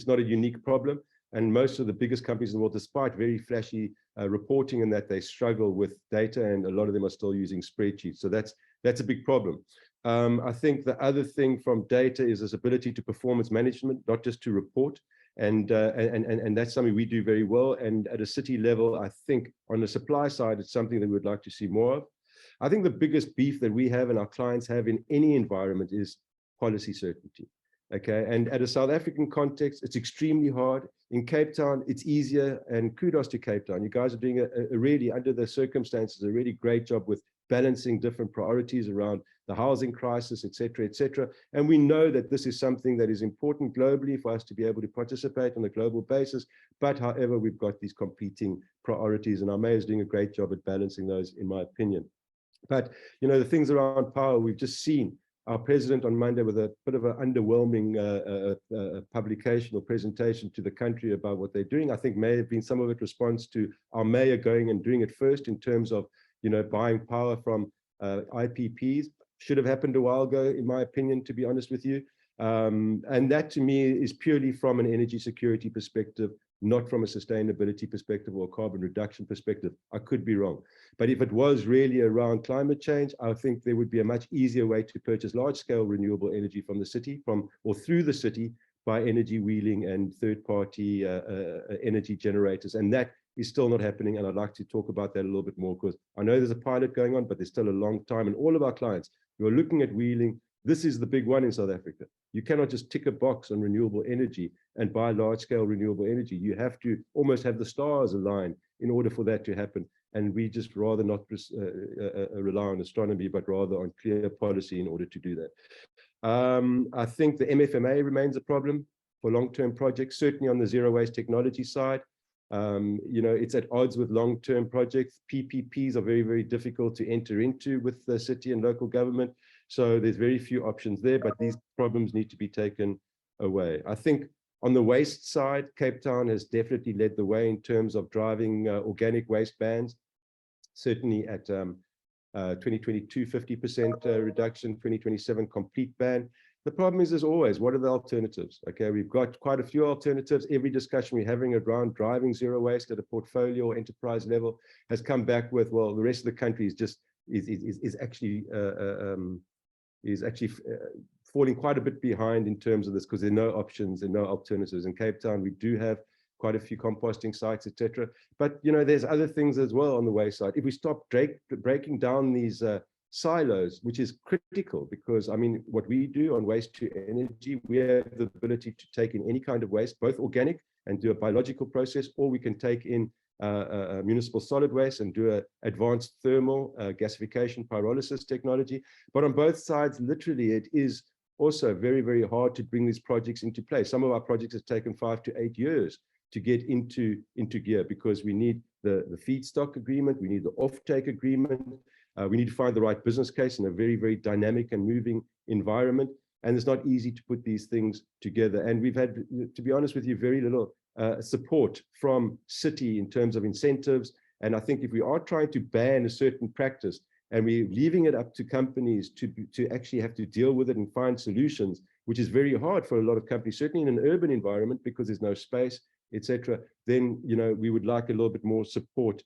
not a unique problem. And most of the biggest companies in the world, despite very flashy reporting and that, they struggle with data, and a lot of them are still using spreadsheets. So that's a big problem. I think the other thing from data is this ability to performance management, not just to report. And that's something we do very well. And at a city level, I think on the supply side, it's something that we'd like to see more of. I think the biggest beef that we have and our clients have in any environment is policy certainty. Okay, and at a South African context, it's extremely hard. In Cape Town, it's easier, and kudos to Cape Town. You guys are doing a really, under the circumstances, a really great job with balancing different priorities around the housing crisis, et cetera, and we know that this is something that is important globally for us to be able to participate on a global basis. But however, we've got these competing priorities, and our mayor is doing a great job at balancing those, in my opinion. But you know, the things around power, we've just seen our president on Monday with a bit of an underwhelming publication or presentation to the country about what they're doing. I think may have been some of it response to our mayor going and doing it first in terms of, you know, buying power from IPPs. Should have happened a while ago, in my opinion, to be honest with you. And that to me is purely from an energy security perspective, not from a sustainability perspective or carbon reduction perspective. I could be wrong. But if it was really around climate change, I think there would be a much easier way to purchase large-scale renewable energy from the city, or through the city, by energy wheeling and third-party energy generators. And that is still not happening. And I'd like to talk about that a little bit more, because I know there's a pilot going on, but there's still a long time. And all of our clients who are looking at wheeling, this is the big one in South Africa. You cannot just tick a box on renewable energy and buy large-scale renewable energy. You have to almost have the stars align in order for that to happen. And we just rather not rely on astronomy, but rather on clear policy in order to do that. I think the MFMA remains a problem for long-term projects, certainly on the zero waste technology side. You know, it's at odds with long-term projects. PPPs are very, very difficult to enter into with the city and local government. So there's very few options there, but these problems need to be taken away. I think on the waste side, Cape Town has definitely led the way in terms of driving organic waste bans. Certainly at 2022, 50% reduction, 2027 complete ban. The problem is, as always, what are the alternatives? Okay, we've got quite a few alternatives. Every discussion we're having around driving zero waste at a portfolio or enterprise level has come back with, well, the rest of the country is just is actually falling quite a bit behind in terms of this, because there are no options and no alternatives. In Cape Town, we do have quite a few composting sites, etc. But there's other things as well on the waste side. If we stop breaking down these silos, which is critical, because I mean, what we do on waste to energy, we have the ability to take in any kind of waste, both organic and do a biological process, or we can take in municipal solid waste and do an advanced thermal gasification pyrolysis technology. But on both sides, literally, it is also very, very hard to bring these projects into place. Some of our projects have taken 5 to 8 years to get into gear, because we need the feedstock agreement, we need the offtake agreement, we need to find the right business case in a very, very dynamic and moving environment. And it's not easy to put these things together. And we've had, to be honest with you, very little support from city in terms of incentives. And I think if we are trying to ban a certain practice and we're leaving it up to companies to actually have to deal with it and find solutions, which is very hard for a lot of companies, certainly in an urban environment, because there's no space, etc., then we would like a little bit more support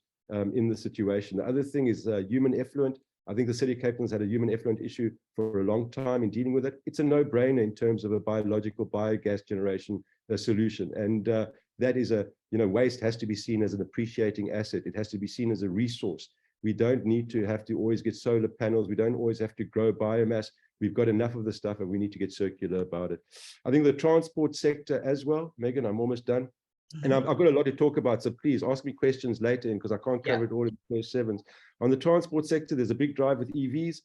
in the situation. The other thing is human effluent. I think the city of Cape Town's had a human effluent issue for a long time in dealing with it. It's a no-brainer in terms of a biological biogas generation solution. And that is waste has to be seen as an appreciating asset. It has to be seen as a resource. We don't need to have to always get solar panels. We don't always have to grow biomass. We've got enough of the stuff and we need to get circular about it. I think the transport sector as well, Megan, I'm almost done. And I've got a lot to talk about, so please ask me questions later, because I can't cover it all in the first 7s. On the transport sector, there's a big drive with EVs.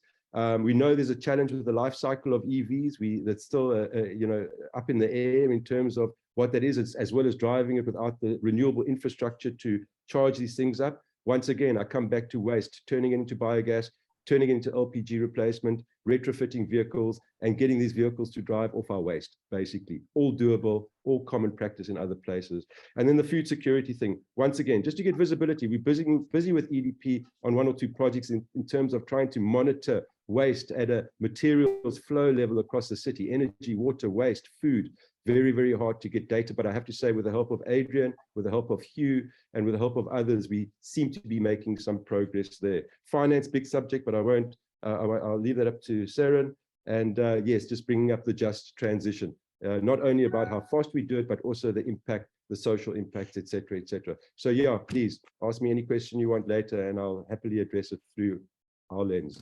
We know there's a challenge with the life cycle of EVs. That's still up in the air in terms of what that is, as well as driving it without the renewable infrastructure to charge these things up. Once again, I come back to waste, turning it into biogas, turning it into LPG replacement, retrofitting vehicles, and getting these vehicles to drive off our waste, basically. All doable, all common practice in other places. And then the food security thing, once again, just to get visibility, we're busy with EDP on 1 or 2 projects in terms of trying to monitor waste at a materials flow level across the city, energy, water, waste, food. Very, very hard to get data, but I have to say, with the help of Adrian, with the help of Hugh, and with the help of others, we seem to be making some progress there. Finance, big subject, but I won't. I'll leave that up to Saren. And yes, just bringing up the just transition, not only about how fast we do it, but also the impact, the social impacts, etc., etc. So yeah, please ask me any question you want later, and I'll happily address it through our lens.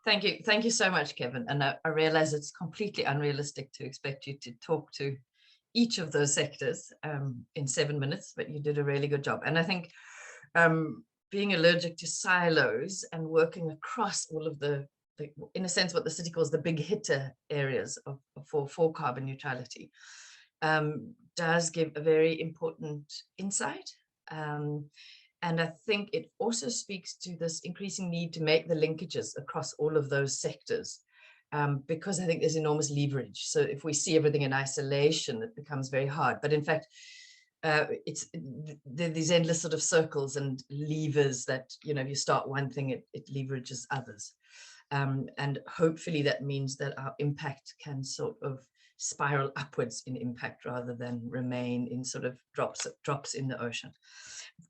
Thank you so much, Kevin. And I realize it's completely unrealistic to expect you to talk to each of those sectors in 7 minutes, but you did a really good job. And I think being allergic to silos and working across all of the in a sense, what the city calls the big hitter areas for carbon neutrality does give a very important insight. And I think it also speaks to this increasing need to make the linkages across all of those sectors, because I think there's enormous leverage. So if we see everything in isolation, it becomes very hard. But in fact, it's these endless sort of circles and levers that, if you start one thing, it leverages others. And hopefully that means that our impact can sort of spiral upwards in impact rather than remain in sort of drops in the ocean.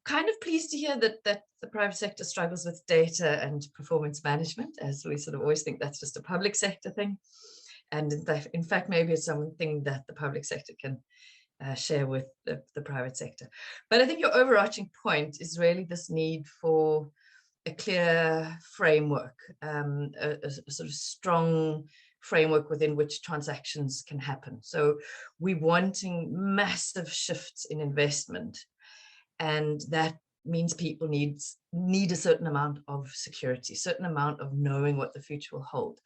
Kind of pleased to hear that the private sector struggles with data and performance management, as we sort of always think that's just a public sector thing. And in fact, maybe it's something that the public sector can share with the private sector. But I think your overarching point is really this need for a clear framework, a sort of strong framework within which transactions can happen. So we're wanting massive shifts in investment, and that means people need a certain amount of security, certain amount of knowing what the future will hold.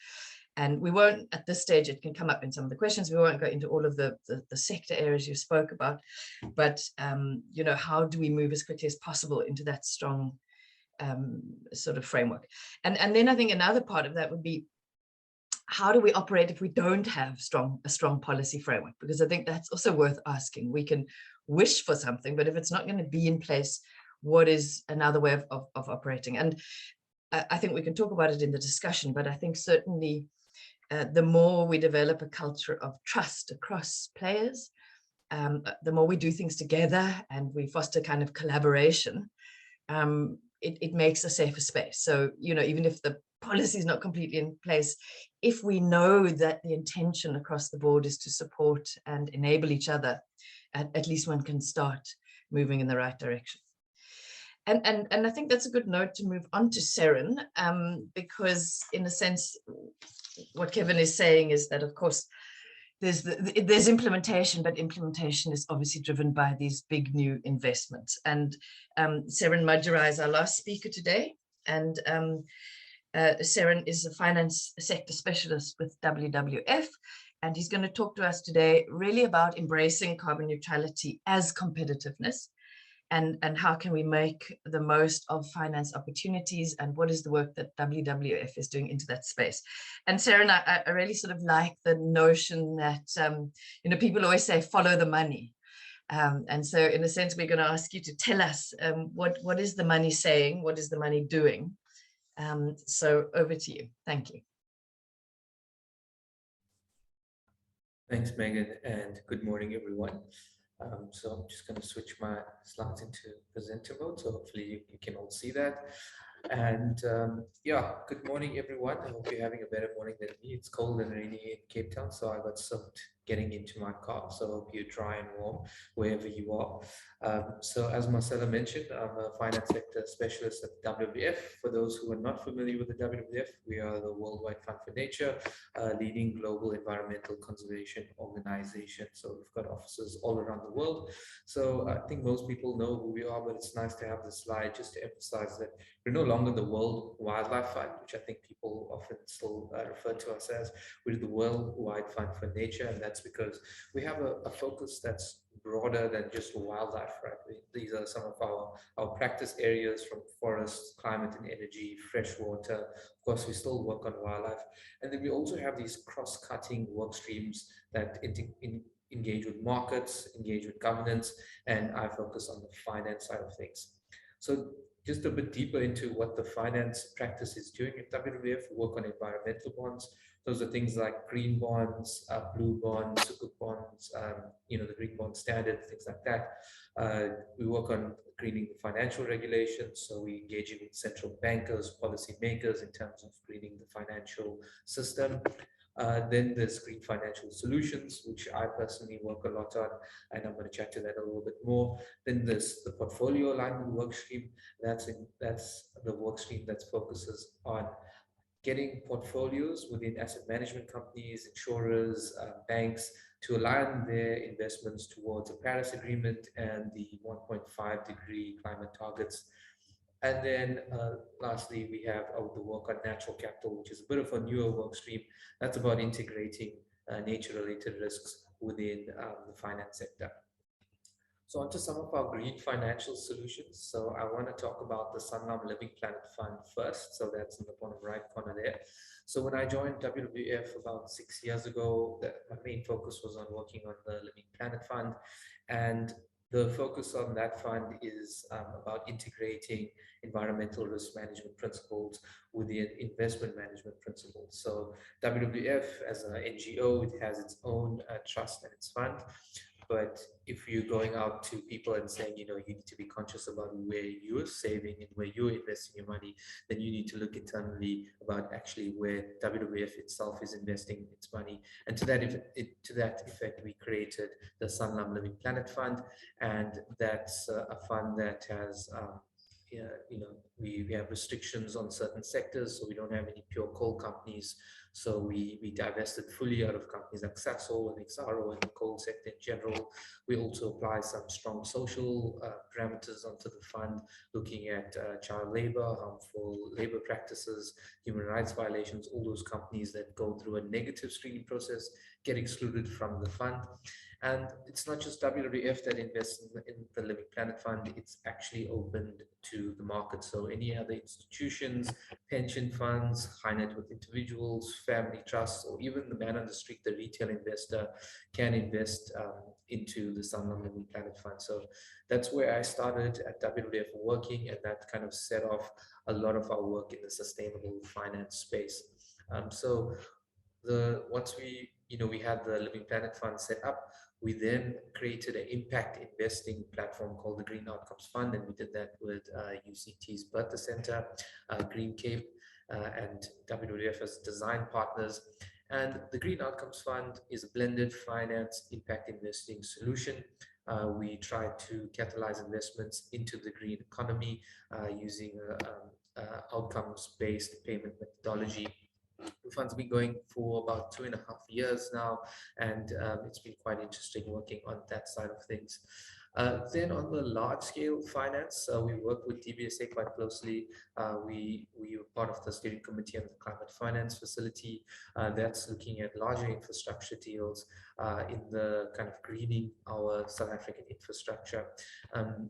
And we won't, at this stage, it can come up in some of the questions, we won't go into all of the sector areas you spoke about, but how do we move as quickly as possible into that strong sort of framework? And then I think another part of that would be, how do we operate if we don't have a strong policy framework? Because I think that's also worth asking. We can wish for something, but if it's not going to be in place, what is another way of operating? And I think we can talk about it in the discussion, but I think certainly the more we develop a culture of trust across players, the more we do things together and we foster kind of collaboration, it makes a safer space. So, you know, even if the policy is not completely in place, if we know that the intention across the board is to support and enable each other, at least one can start moving in the right direction. And I think that's a good note to move on to Seren, because in a sense, what Kevin is saying is that, of course, there's implementation, but implementation is obviously driven by these big new investments. And Seren Majirai is our last speaker today. And Seren is a finance sector specialist with WWF. And he's going to talk to us today really about embracing carbon neutrality as competitiveness. And how can we make the most of finance opportunities, and what is the work that WWF is doing into that space. And Seren, I really sort of like the notion that, you know, people always say, follow the money. And so in a sense, we're going to ask you to tell us what is the money saying, what is the money doing? So over to you. Thank you. Thanks, Megan, and good morning, everyone. So I'm just going to switch my slides into presenter mode, so hopefully you can all see that. And yeah, good morning, everyone. I hope you're having a better morning than me. It's cold and rainy in Cape Town, so I got soaked getting into my car. So I hope you're dry and warm wherever you are. So as Marcella mentioned, I'm a finance sector specialist at WWF. For those who are not familiar with the WWF, we are the Worldwide Fund for Nature, leading global environmental conservation organization. So we've got offices all around the world. So I think most people know who we are, but it's nice to have this slide just to emphasize that we're no longer the World Wildlife Fund, which I think people often still refer to us as. We're the Worldwide Fund for Nature, and that's because we have a focus that's broader than just wildlife, right? These are some of our practice areas, from forests, climate and energy, fresh water. Of course, we still work on wildlife. And then we also have these cross-cutting work streams that engage with markets, engage with governance, and I focus on the finance side of things. So just a bit deeper into what the finance practice is doing at WWF, we work on environmental bonds. Those are things like green bonds, blue bonds, sukuk bonds, you know, the green bond standard, things like that. We work on greening the financial regulations, so we engage with central bankers, policymakers in terms of greening the financial system. Then there's green financial solutions, which I personally work a lot on, and I'm going to chat to that a little bit more. Then there's the portfolio alignment work stream. That's the work stream that focuses on getting portfolios within asset management companies, insurers, banks, to align their investments towards a Paris Agreement and the 1.5-degree climate targets. And then lastly, we have the work on natural capital, which is a bit of a newer work stream. That's about integrating nature-related risks within the finance sector. So onto some of our green financial solutions. So I want to talk about the Sanlam Living Planet Fund first. So that's in the bottom right corner there. So when I joined WWF about 6 years ago, my main focus was on working on the Living Planet Fund. And the focus on that fund is about integrating environmental risk management principles within investment management principles. So WWF, as an NGO, it has its own trust and its fund. But if you're going out to people and saying, you know, you need to be conscious about where you're saving and where you're investing your money, then you need to look internally about actually where WWF itself is investing its money. And to that effect, we created the Sanlam Living Planet Fund, and that's a fund that has you know, we have restrictions on certain sectors, so we don't have any pure coal companies. So we divested fully out of companies like Sasol and Exxaro and the coal sector in general. We also apply some strong social parameters onto the fund, looking at child labor, harmful labor practices, human rights violations. All those companies that go through a negative screening process get excluded from the fund. And it's not just WWF that invests in the Living Planet Fund, it's actually opened to the market. So any other institutions, pension funds, high net worth individuals, family trusts, or even the man on the street, the retail investor, can invest into the Sanlam Living Planet Fund. So that's where I started at WWF working, and that kind of set off a lot of our work in the sustainable finance space. So once we had the Living Planet Fund set up, we then created an impact investing platform called the Green Outcomes Fund, and we did that with UCT's Bertha Center, Green Cape, and WWF as design partners. And the Green Outcomes Fund is a blended finance impact investing solution. We try to catalyze investments into the green economy using outcomes-based payment methodology. The fund's been going for about 2.5 years now, and it's been quite interesting working on that side of things. Then on the large scale finance, we work with DBSA quite closely. We were part of the steering committee on the climate finance facility. That's looking at larger infrastructure deals in the kind of greening our South African infrastructure.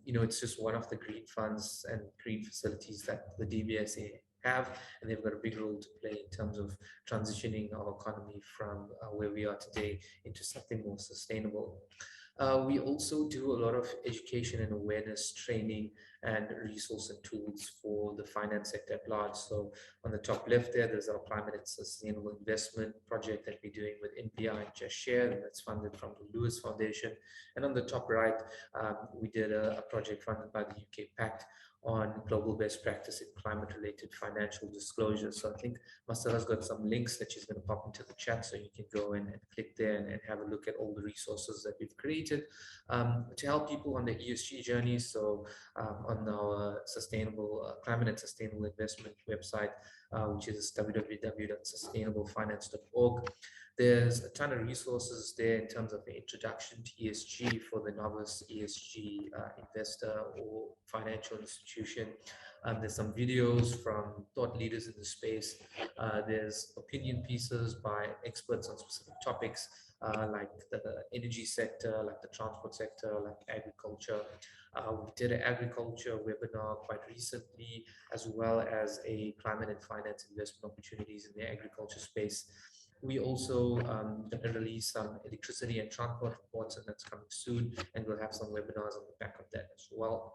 It's just one of the green funds and green facilities that the DBSA have, and they've got a big role to play in terms of transitioning our economy from where we are today into something more sustainable. We also do a lot of education and awareness training and resource and tools for the finance sector at large. So on the top left there's our climate and sustainable investment project that we're doing with NPI and Just Share, and that's funded from the Lewis Foundation. And on the top right, we did a project funded by the UK Pact on global best practice in climate-related financial disclosures. So I think Marcella's got some links that she's going to pop into the chat, so you can go in and click there and have a look at all the resources that we've created to help people on their ESG journey. So on our sustainable climate and sustainable investment website, which is www.sustainablefinance.org. There's a ton of resources there in terms of the introduction to ESG for the novice ESG investor or financial institution. There's some videos from thought leaders in the space. There's opinion pieces by experts on specific topics like the energy sector, like the transport sector, like agriculture. We did an agriculture webinar quite recently, as well as a climate and finance investment opportunities in the agriculture space. We also release some electricity and transport reports, and that's coming soon, and we'll have some webinars on the back of that as well.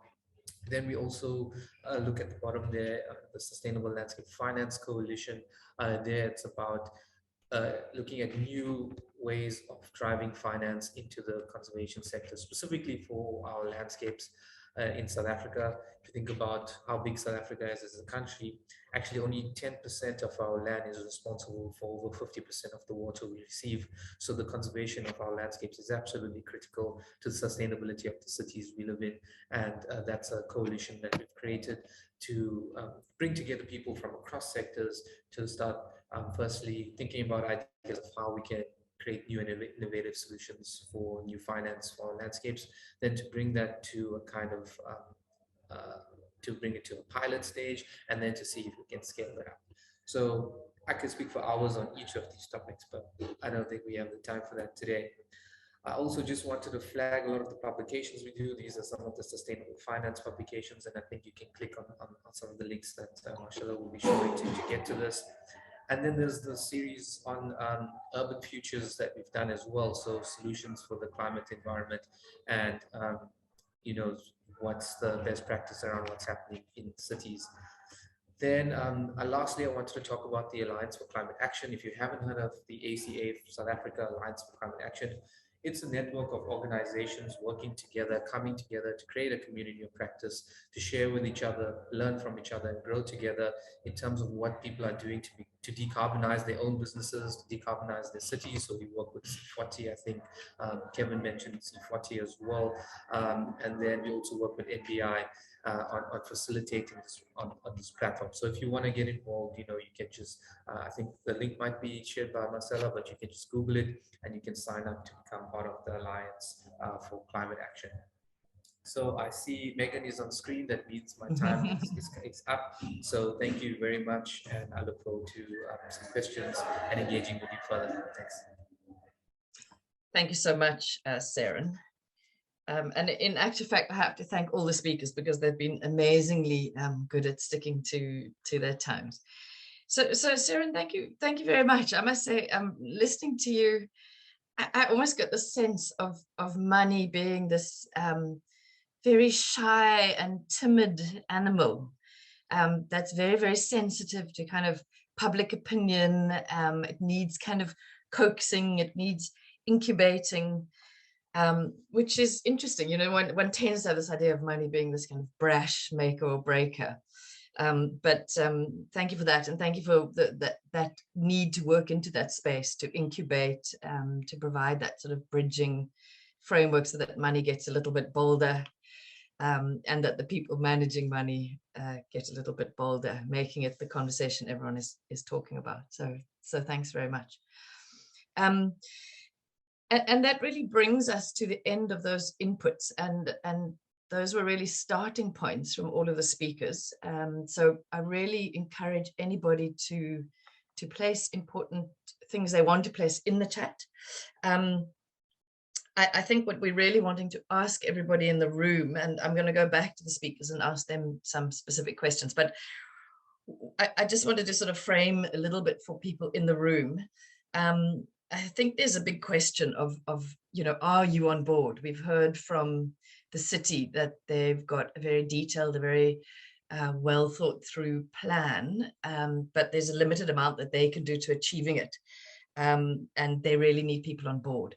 Then we also look at the bottom there, the Sustainable Landscape Finance Coalition. There it's about looking at new ways of driving finance into the conservation sector, specifically for our landscapes in South Africa. If you think about how big South Africa is as a country, actually only 10% of our land is responsible for over 50% of the water we receive. So the conservation of our landscapes is absolutely critical to the sustainability of the cities we live in. And that's a coalition that we've created to bring together people from across sectors to start firstly thinking about ideas of how we can create new and innovative solutions for new finance for our landscapes, then to bring that to a kind of to bring it to a pilot stage, and then to see if we can scale it up. So I could speak for hours on each of these topics, but I don't think we have the time for that today. I also just wanted to flag a lot of the publications we do. These are some of the sustainable finance publications, and I think you can click on some of the links that Marcella will be showing to get to this. And then there's the series on urban futures that we've done as well. So solutions for the climate environment, and what's the best practice around what's happening in cities. Then lastly, I wanted to talk about the Alliance for Climate Action. If you haven't heard of the ACA South Africa Alliance for Climate Action, it's a network of organizations working together, coming together to create a community of practice, to share with each other, learn from each other, and grow together in terms of what people are doing to decarbonize their own businesses, to decarbonize their cities. So we work with C40, I think Kevin mentioned C40 as well. And then we also work with NPI on facilitating this on this platform. So if you want to get involved, you can just, I think the link might be shared by Marcella, but you can just Google it and you can sign up to become part of the Alliance for Climate Action. So I see Megan is on screen. That means my time is up. So thank you very much. And I look forward to some questions and engaging with you further. Thanks. Thank you so much, Saren. And in actual fact, I have to thank all the speakers because they've been amazingly good at sticking to their times. So Saren, thank you very much. I must say, listening to you, I almost get the sense of money being this very shy and timid animal that's very, very sensitive to kind of public opinion. It needs kind of coaxing, it needs incubating, which is interesting. You know, one tends to have this idea of money being this kind of brash maker or breaker. But thank you for that, and thank you for that need to work into that space, to incubate, to provide that sort of bridging framework so that money gets a little bit bolder, and that the people managing money get a little bit bolder, making it the conversation everyone is talking about. So thanks very much. And that really brings us to the end of those inputs, and those were really starting points from all of the speakers. So I really encourage anybody to place important things they want to place in the chat. I think what we're really wanting to ask everybody in the room, and I'm going to go back to the speakers and ask them some specific questions, but I just wanted to sort of frame a little bit for people in the room. I think there's a big question of, you know, are you on board? We've heard from the city that they've got a very detailed, a very well thought through plan, but there's a limited amount that they can do to achieving it. And they really need people on board.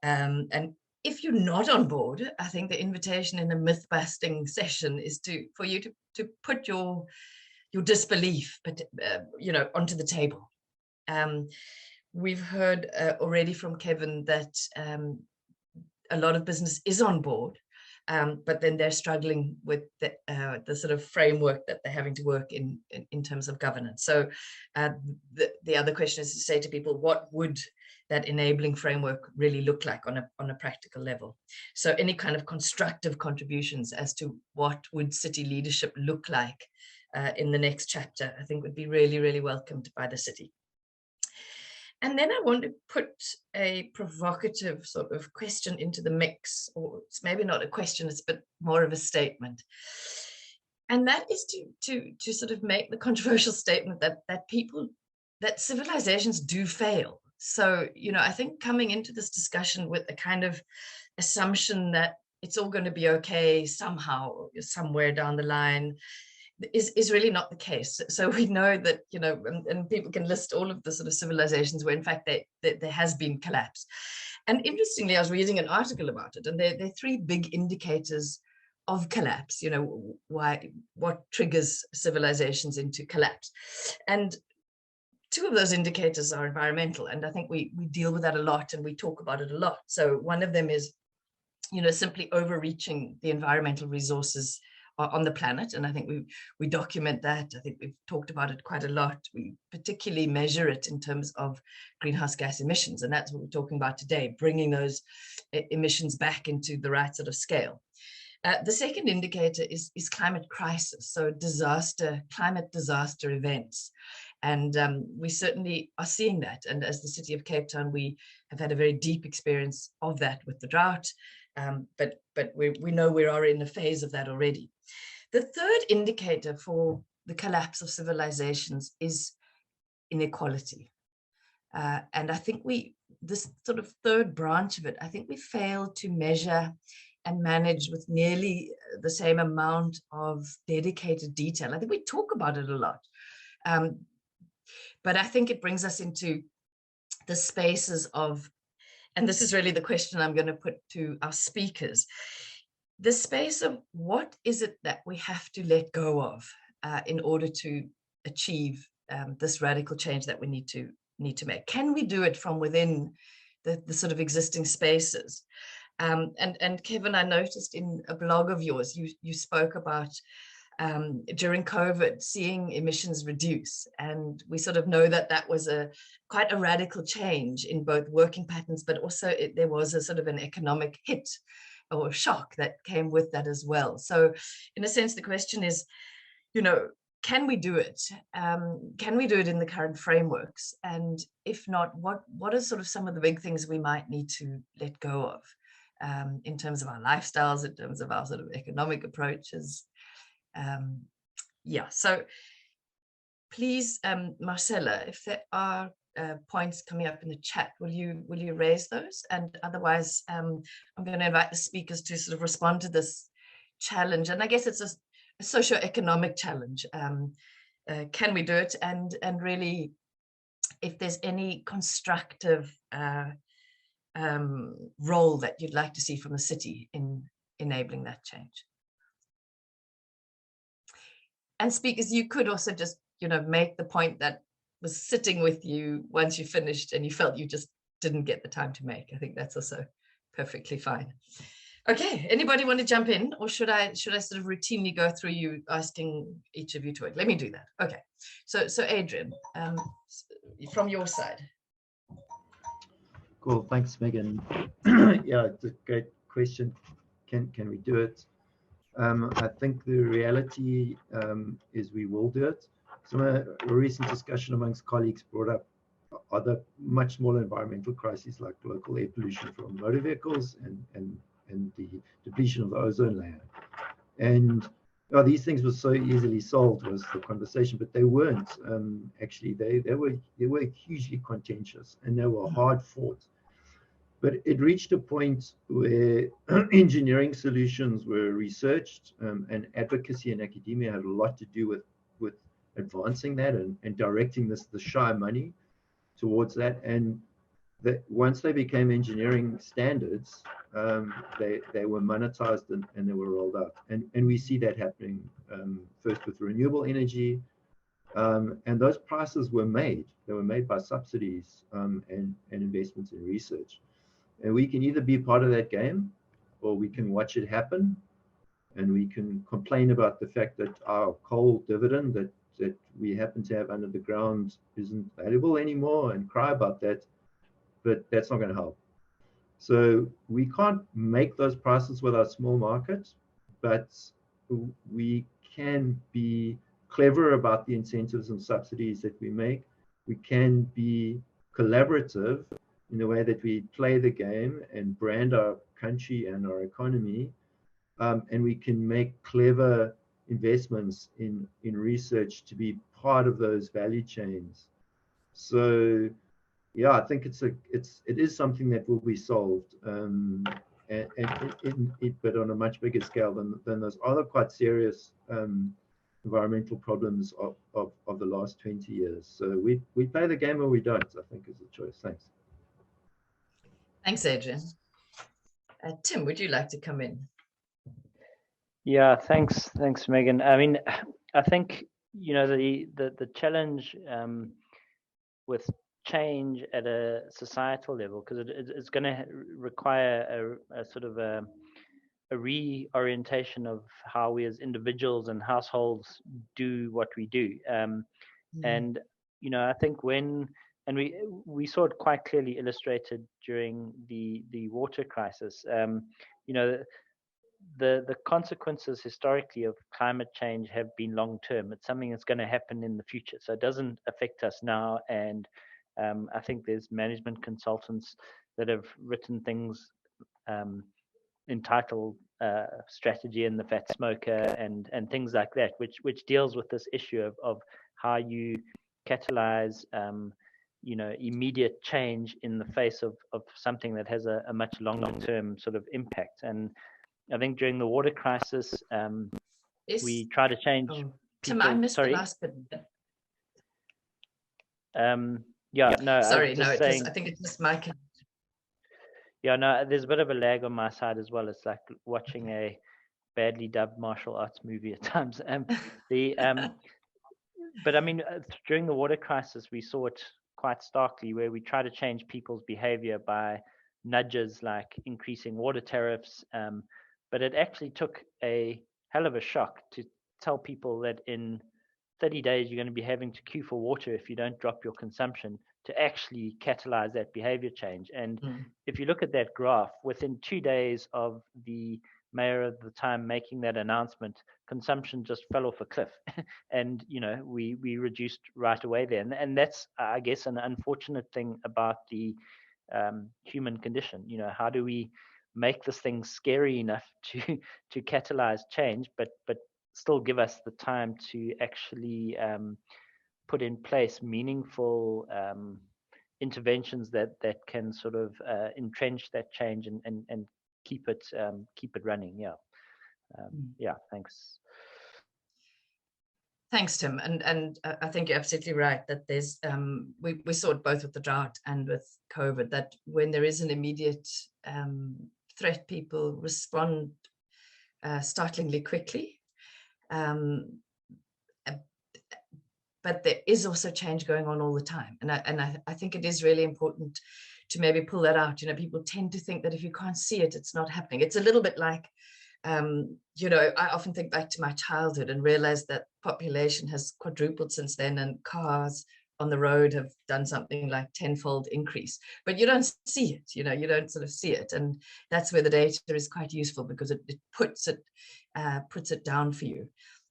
And if you're not on board, I think the invitation in a myth-busting session is for you to put your disbelief, but you know, onto the table. We've heard already from Kevin that a lot of business is on board, but then they're struggling with the sort of framework that they're having to work in terms of governance. So the other question is to say to people, what would that enabling framework really look like on a practical level? So any kind of constructive contributions as to what would city leadership look like in the next chapter, I think would be really, really welcomed by the city. And then I want to put a provocative sort of question into the mix, or it's maybe not a question, it's a bit more of a statement. And that is to sort of make the controversial statement that civilizations do fail. So, you know, I think coming into this discussion with a kind of assumption that it's all going to be okay somehow, somewhere down the line, is really not the case. So we know that, you know, and people can list all of the sort of civilizations where in fact there has been collapse. And interestingly, I was reading an article about it, and there are three big indicators of collapse, you know, what triggers civilizations into collapse. And two of those indicators are environmental, and I think we deal with that a lot and we talk about it a lot. So one of them is, you know, simply overreaching the environmental resources on the planet, and I think we document that. I think we've talked about it quite a lot. We particularly measure it in terms of greenhouse gas emissions, and that's what we're talking about today, bringing those emissions back into the right sort of scale. The second indicator is climate crisis, so climate disaster events. And we certainly are seeing that. And as the city of Cape Town, we have had a very deep experience of that with the drought. But we know we are in a phase of that already. The third indicator for the collapse of civilizations is inequality. And I think this sort of third branch of it, I think we fail to measure and manage with nearly the same amount of dedicated detail. I think we talk about it a lot. But I think it brings us into the spaces of, and this is really the question I'm going to put to our speakers, the space of what is it that we have to let go of in order to achieve this radical change that we need to make. Can we do it from within the sort of existing spaces? And Kevin, I noticed in a blog of yours, you spoke about during COVID, seeing emissions reduce. And we sort of know that was quite a radical change in both working patterns, but also there was a sort of an economic hit or shock that came with that as well. So in a sense, the question is, you know, can we do it? Can we do it in the current frameworks? And if not, what are sort of some of the big things we might need to let go of in terms of our lifestyles, in terms of our sort of economic approaches? Yeah, so please, Marcella, if there are points coming up in the chat, will you raise those? And otherwise, I'm going to invite the speakers to sort of respond to this challenge. And I guess it's a socio-economic challenge. can we do it? And really, if there's any constructive role that you'd like to see from the city in enabling that change. And speakers, you could also just, make the point that was sitting with you once you finished and you felt you just didn't get the time to make. I think that's also perfectly fine. Okay, anybody want to jump in, or should I sort of routinely go through you asking each of you to work? Let me do that. Okay, so Adrian, from your side. Cool, thanks, Megan. Yeah, it's a great question. Can we do it? I think the reality is we will do it. Some a recent discussion amongst colleagues brought up other much smaller environmental crises like local air pollution from motor vehicles and the depletion of the ozone layer. And these things were so easily solved was the conversation, but they weren't. Actually, they were hugely contentious and they were hard fought. But it reached a point where engineering solutions were researched, and advocacy in academia had a lot to do with advancing that and directing the shy money towards that. And that once they became engineering standards, they were monetized and they were rolled out. And we see that happening first with renewable energy. And those prices were made. They were made by subsidies and investments in research. And we can either be part of that game, or we can watch it happen, and we can complain about the fact that our coal dividend that we happen to have under the ground isn't valuable anymore, and cry about that, but that's not going to help. So we can't make those prices with our small market, but we can be clever about the incentives and subsidies that we make. We can be collaborative in the way that we play the game and brand our country and our economy, and we can make clever investments in research to be part of those value chains. So yeah, I think it is something that will be solved, but on a much bigger scale than those other quite serious environmental problems of the last 20 years. So we play the game or we don't, I think, is the choice. Thanks. Thanks, Adrian. Tim, would you like to come in? Yeah, thanks, Megan. I mean, I think the challenge with change at a societal level, because it's going to require a sort of a reorientation of how we as individuals and households do what we do. And I think we saw it quite clearly illustrated during the water crisis. The consequences historically of climate change have been long term. It's something that's going to happen in the future, so it doesn't affect us now. And I think there's management consultants that have written things entitled strategy in the fat smoker and things like that, which deals with this issue of how you catalyze immediate change in the face of something that has a much long-term sort of impact. And I think during the water crisis, we try to change. Tim, I missed the last bit. Yeah, no. Sorry, no. I think it's just my. Yeah, no. There's a bit of a lag on my side as well. It's like watching a badly dubbed martial arts movie at times. But I mean, during the water crisis, we saw it quite starkly, where we try to change people's behavior by nudges like increasing water tariffs. But it actually took a hell of a shock to tell people that in 30 days you're going to be having to queue for water if you don't drop your consumption, to actually catalyze that behavior change. And if you look at that graph, within 2 days of the mayor at the time making that announcement, consumption just fell off a cliff. And we reduced right away there. And that's, I guess, an unfortunate thing about the human condition. How do we make this thing scary enough to catalyze change, but still give us the time to actually put in place meaningful interventions that can sort of entrench that change and keep it running. Yeah, thanks. Thanks, Tim. And I think you're absolutely right that there's, we saw it both with the drought and with COVID, that when there is an immediate threat, people respond startlingly quickly. But there is also change going on all the time. And I think it is really important to maybe pull that out. You know, people tend to think that if you can't see it, it's not happening. It's a little bit like, you know, I often think back to my childhood and realize that population has quadrupled since then, and cars on the road have done something like 10-fold increase, but you don't see it, you know, you don't sort of see it. And that's where the data is quite useful, because it puts it down for you.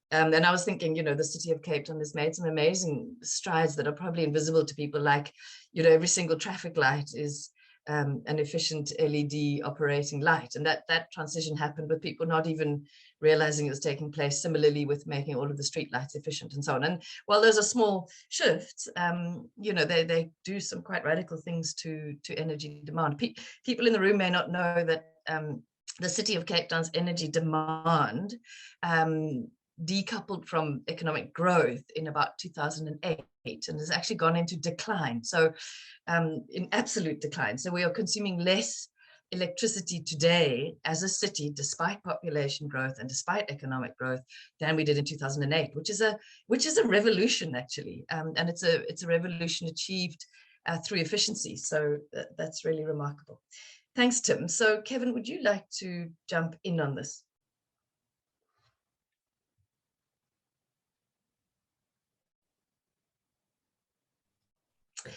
And I was thinking, you know, the city of Cape Town has made some amazing strides that are probably invisible to people, like, you know, every single traffic light is an efficient LED operating light. And that transition happened with people not even realizing it was taking place. Similarly with making all of the street lights efficient and so on. And while those are small shifts, you know, they do some quite radical things to energy demand. People in the room may not know that the city of Cape Town's energy demand decoupled from economic growth in about 2008 and has actually gone into decline. So in absolute decline. So we are consuming less electricity today as a city, despite population growth and despite economic growth, than we did in 2008, which is a revolution actually. And it's a revolution achieved through efficiency. So that's really remarkable. Thanks, Tim. So Kevin, would you like to jump in on this?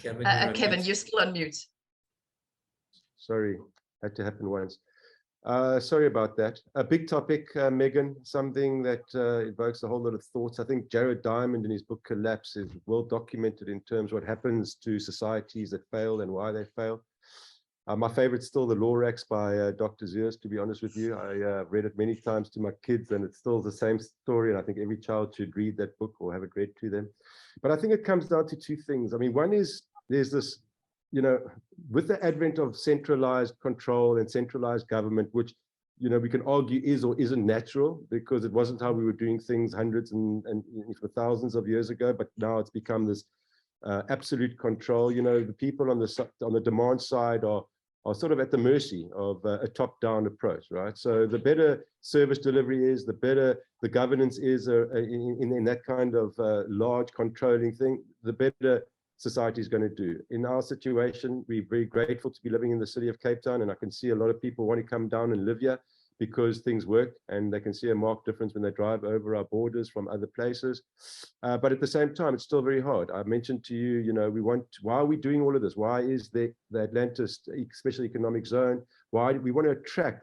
Kevin, you're still on mute. Sorry, had to happen once. Sorry about that. A big topic, Megan, something that evokes a whole lot of thoughts. I think Jared Diamond in his book Collapse is well documented in terms of what happens to societies that fail and why they fail. My favorite is still The Lorax by Dr. Zeus, to be honest with you. I read it many times to my kids, and it's still the same story, and I think every child should read that book or have it read to them. But I think it comes down to two things. I mean, one is there's this, you know, with the advent of centralized control and centralized government, which, you know, we can argue is or isn't natural, because it wasn't how we were doing things hundreds and for thousands of years ago, but now it's become this absolute control. You know, the people on the demand side are sort of at the mercy of a top-down approach, right? So the better service delivery is, the better the governance is in that kind of large controlling thing, the better society is going to do. In our situation, we're very grateful to be living in the city of Cape Town, and I can see a lot of people want to come down and live here because things work, and they can see a marked difference when they drive over our borders from other places. But at the same time, it's still very hard. I mentioned to you, you know, why are we doing all of this? Why is the Atlantis Special Economic Zone? Why we want to attract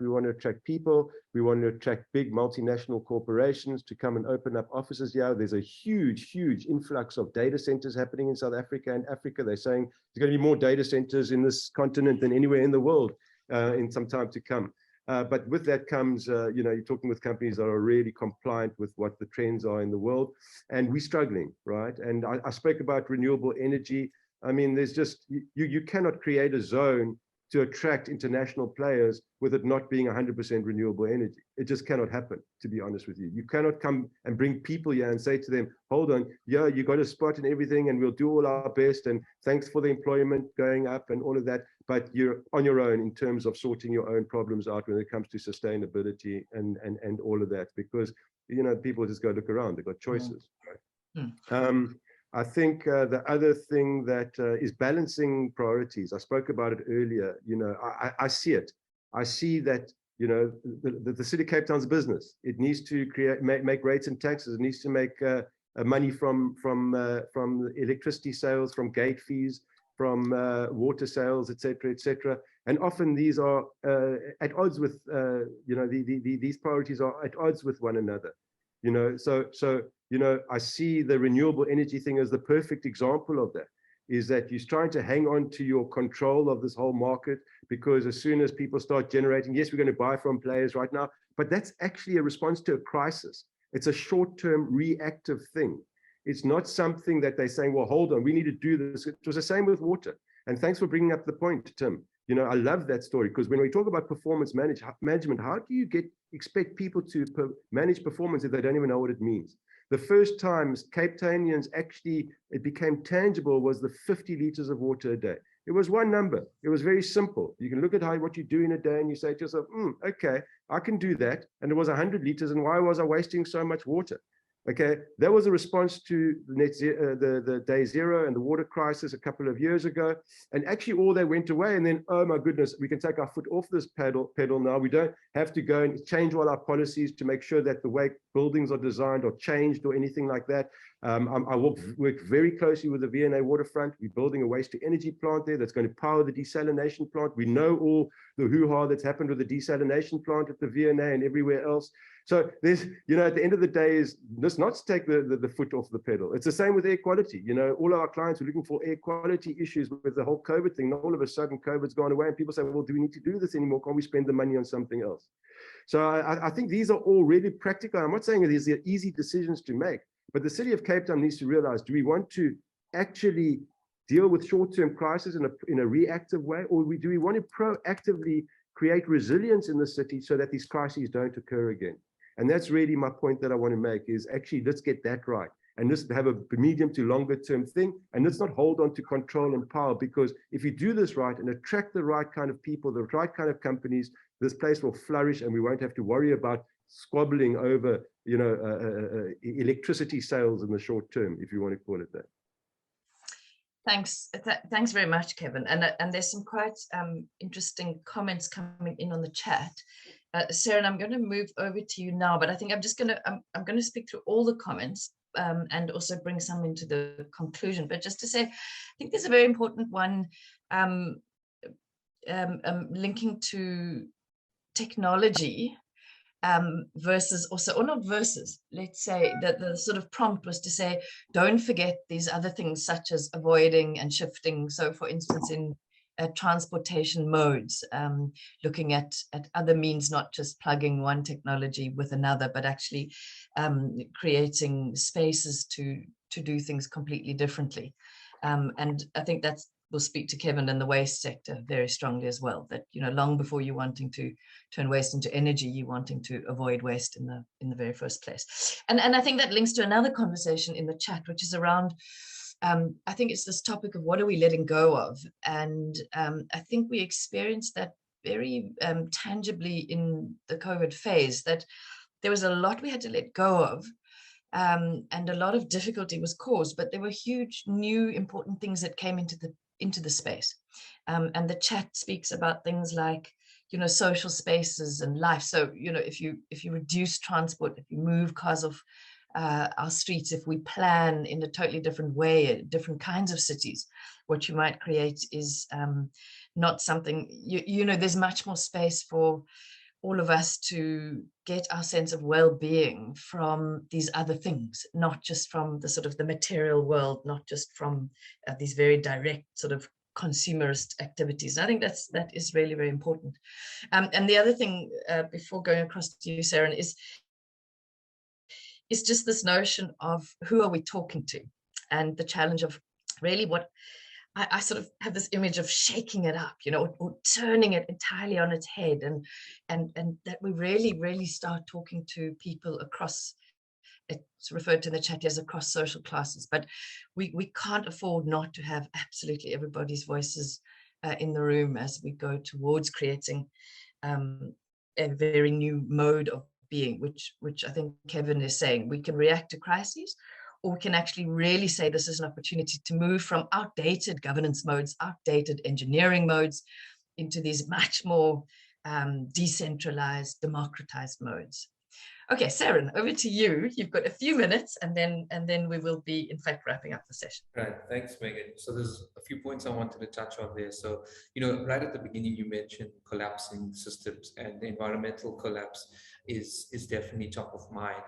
people, we want to attract big multinational corporations to come and open up offices here. There's a huge influx of data centers happening in South Africa and Africa. They're saying there's going to be more data centers in this continent than anywhere in the world in some time to come. But with that comes, you know, you're talking with companies that are really compliant with what the trends are in the world, and we're struggling, right? And I spoke about renewable energy. I mean, there's just, you cannot create a zone to attract international players with it not being 100% renewable energy. It just cannot happen, to be honest with you. You cannot come and bring people here and say to them, hold on, yeah, you got a spot and everything, and we'll do all our best, and thanks for the employment going up and all of that, but you're on your own in terms of sorting your own problems out when it comes to sustainability and all of that, because, you know, people just go look around, they've got choices, right? I think the other thing that is balancing priorities. I spoke about it earlier. You know, I see it. I see that, you know, the city of Cape Town's a business. It needs to make rates and taxes. It needs to make money from electricity sales, from gate fees, from water sales, etc. And often these are at odds with, you know, these priorities are at odds with one another. You know, so you know, I see the renewable energy thing as the perfect example of that, is that you're trying to hang on to your control of this whole market, because as soon as people start generating, yes, we're going to buy from players right now, but that's actually a response to a crisis. It's a short-term reactive thing. It's not something that they're saying, well, hold on, we need to do this. It was the same with water. And thanks for bringing up the point, Tim. You know, I love that story, because when we talk about performance management, how do you expect people to manage performance if they don't even know what it means? the first times Cape Townians actually, it became tangible, was the 50 liters of water a day. It was one number. It was very simple. You can look at what you do in a day and you say to yourself, okay, I can do that. And it was 100 liters. And why was I wasting so much water? Okay, that was a response to the day zero and the water crisis a couple of years ago. And actually all that went away. And then, oh my goodness, we can take our foot off this pedal now. We don't have to go and change all our policies to make sure that the way buildings are designed or changed or anything like that. I work very closely with the V&A waterfront. We're building a waste to energy plant there that's going to power the desalination plant. We know all the hoo-ha that's happened with the desalination plant at the V&A and everywhere else. So there's, at the end of the day, is just not to take the foot off the pedal. It's the same with air quality. All our clients are looking for air quality issues with the whole COVID thing. All of a sudden, COVID's gone away and people say, well, do we need to do this anymore? Can't we spend the money on something else? So I think these are all really practical. I'm not saying these are easy decisions to make, but the city of Cape Town needs to realize, do we want to actually deal with short-term crises in a reactive way, or do we want to proactively create resilience in the city so that these crises don't occur again? And that's really my point that I want to make, is actually, let's get that right. And let's have a medium to longer term thing. And let's not hold on to control and power, because if you do this right and attract the right kind of people, the right kind of companies, this place will flourish and we won't have to worry about squabbling over, electricity sales in the short term, if you want to call it that. Thanks. Thanks very much, Kevin. And there's some quite interesting comments coming in on the chat. Sarah, I'm going to move over to you now, but I think I'm going to speak through all the comments and also bring some into the conclusion. But just to say, I think there's a very important one linking to technology versus also, or not versus, let's say that the sort of prompt was to say, don't forget these other things such as avoiding and shifting. So for instance, in transportation modes, looking at other means, not just plugging one technology with another, but actually creating spaces to do things completely differently. And I think that's will speak to Kevin and the waste sector very strongly as well, that long before you wanting to turn waste into energy, you wanting to avoid waste in the very first place. And I think that links to another conversation in the chat, which is around I think it's this topic of what are we letting go of? And I think we experienced that very tangibly in the COVID phase, that there was a lot we had to let go of. And a lot of difficulty was caused, but there were huge new important things that came into the space. And the chat speaks about things like, social spaces and life. So, if you reduce transport, if you move cars off our streets, if we plan in a totally different way, different kinds of cities, what you might create is not something, there's much more space for all of us to get our sense of well-being from these other things, not just from the sort of the material world, not just from these very direct sort of consumerist activities. And I think that is really, very important. And the other thing, before going across to you, Sarah, is just this notion of who are we talking to, and the challenge of really what I sort of have this image of shaking it up, or turning it entirely on its head, and that we really, really start talking to people across, it's referred to in the chat as across social classes, but we can't afford not to have absolutely everybody's voices in the room as we go towards creating a very new mode of being, which I think Kevin is saying. We can react to crises, or we can actually really say this is an opportunity to move from outdated governance modes, outdated engineering modes, into these much more decentralized, democratized modes. Okay, Sarah, over to you. You've got a few minutes, and then we will be, in fact, wrapping up the session. Right, thanks, Megan. So there's a few points I wanted to touch on there. So, right at the beginning, you mentioned collapsing systems, and the environmental collapse is definitely top of mind.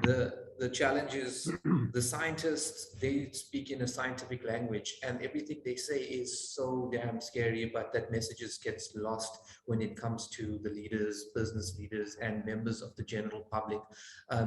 The challenge is the scientists, they speak in a scientific language, and everything they say is so damn scary, but that message gets lost when it comes to the leaders, business leaders, and members of the general public. public.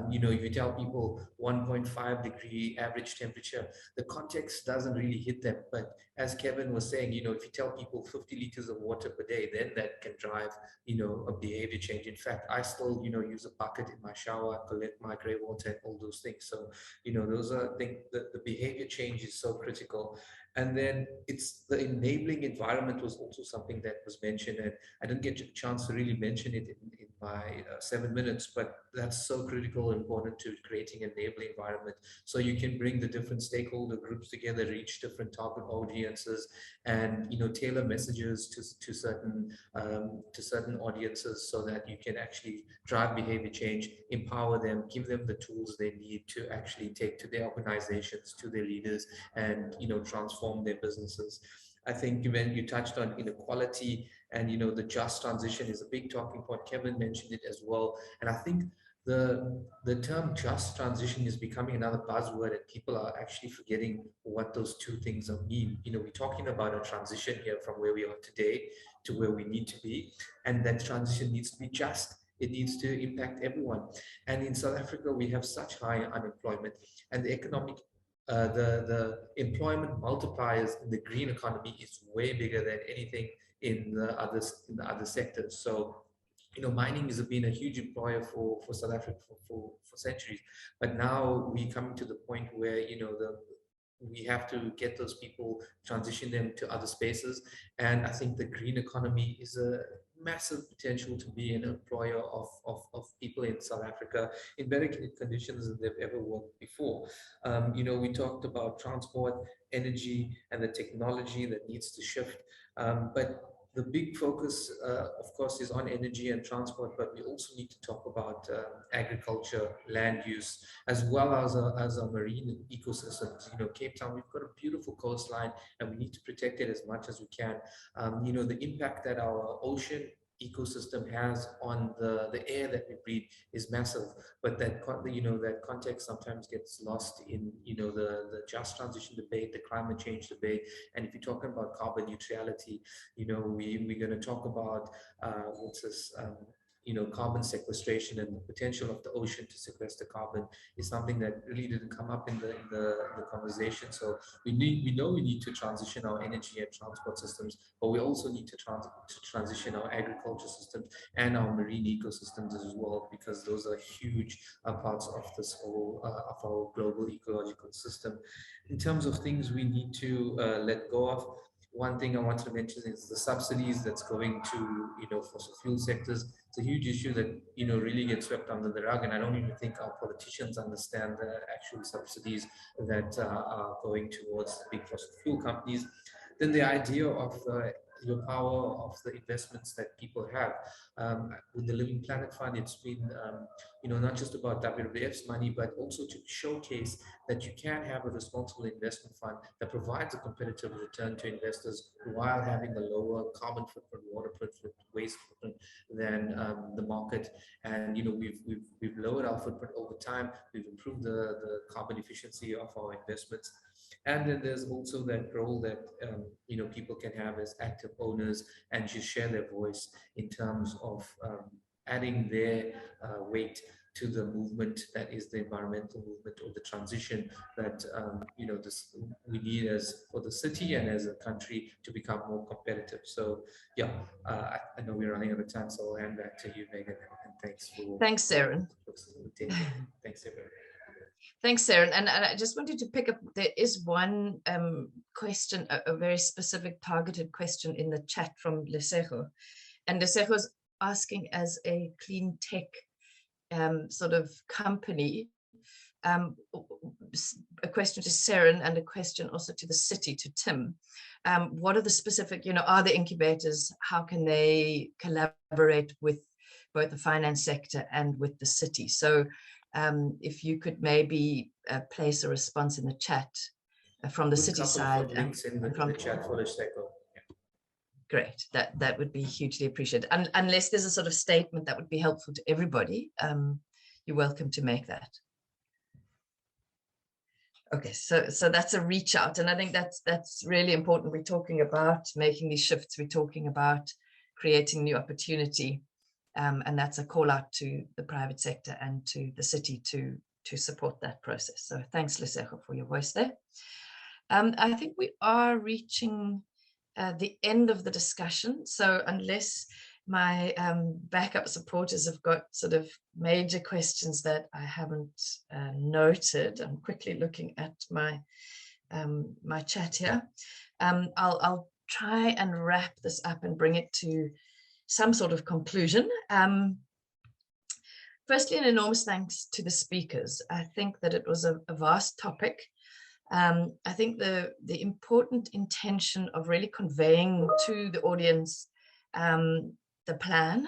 You know, you tell people 1.5 degree average temperature, the context doesn't really hit them. But as Kevin was saying, you know, if you tell people 50 liters of water per day, then that can drive, you know, a behavior change. In fact, I still, you know, use a bucket in my shower, collect my gray water and all those things. So, you know, those are, I think the behavior change is so critical. And then it's the enabling environment was also something that was mentioned, and I didn't get a chance to really mention it in my 7 minutes, but that's so critical and important to creating an enabling environment. So you can bring the different stakeholder groups together, reach different target audiences, and, you know, tailor messages to certain audiences so that you can actually drive behavior change, empower them, give them the tools they need to actually take to their organizations, to their leaders, and, you know, transform their businesses. I think when you touched on inequality and, you know, the just transition is a big talking point. Kevin mentioned it as well. And I think the term just transition is becoming another buzzword, and people are actually forgetting what those two things mean. You know, we're talking about a transition here from where we are today to where we need to be. And that transition needs to be just. It needs to impact everyone. And in South Africa, we have such high unemployment, and the economic the employment multipliers in the green economy is way bigger than anything in the other sectors. So, you know, mining has been a huge employer for South Africa for centuries, but now we coming to the point where, you know, we have to get those people, transition them to other spaces. And I think the green economy is a massive potential to be an employer of people in South Africa in better conditions than they've ever worked before. You know, we talked about transport, energy, and the technology that needs to shift. But the big focus, of course, is on energy and transport, but we also need to talk about agriculture, land use, as well as our marine ecosystems. You know, Cape Town, we've got a beautiful coastline, and we need to protect it as much as we can. You know, the impact that our ocean ecosystem has on the air that we breathe is massive, but that, you know, that context sometimes gets lost in, you know, the just transition debate, the climate change debate. And if you're talking about carbon neutrality, you know, we're going to talk about what's this you know, carbon sequestration, and the potential of the ocean to sequester carbon is something that really didn't come up in the conversation. So we know we need to transition our energy and transport systems, but we also need to transition our agriculture systems and our marine ecosystems as well, because those are huge parts of this whole of our global ecological system. In terms of things we need to let go of, one thing I wanted to mention is the subsidies that's going to, you know, fossil fuel sectors. It's a huge issue that, you know, really gets swept under the rug, and I don't even think our politicians understand the actual subsidies that are going towards the big fossil fuel companies. Then the idea of your power of the investments that people have. With the Living Planet Fund, it's been, you know, not just about WWF's money, but also to showcase that you can have a responsible investment fund that provides a competitive return to investors while having a lower carbon footprint, water footprint, waste footprint than the market. And, you know, we've lowered our footprint over time. We've improved the carbon efficiency of our investments. And then there's also that role that, you know, people can have as active owners and just share their voice in terms of adding their weight to the movement that is the environmental movement, or the transition that, you know, we need as for the city and as a country to become more competitive. So yeah, I know we're running out of time, so I'll hand back to you, Megan, and thanks for Saren. Thanks, everyone. Thanks, Saren. And I just wanted to pick up, there is one question, a very specific targeted question in the chat from Lesego. And Lesego's asking, as a clean tech sort of company, a question to Saren and a question also to the city, to Tim. What are the specific, you know, are the incubators, how can they collaborate with both the finance sector and with the city? So if you could maybe place a response in the chat from the city side. Links in the chat for Lesego. Great, that would be hugely appreciated. Unless there's a sort of statement that would be helpful to everybody, you're welcome to make that. Okay, so that's a reach out, and I think that's really important. We're talking about making these shifts, we're talking about creating new opportunity. And that's a call out to the private sector and to the city to support that process. So thanks, Lesego, for your voice there. I think we are reaching the end of the discussion. So unless my backup supporters have got sort of major questions that I haven't noted, I'm quickly looking at my my chat here. I'll try and wrap this up and bring it to some sort of conclusion. Firstly, an enormous thanks to the speakers. I think that it was a vast topic. I think the important intention of really conveying to the audience the plan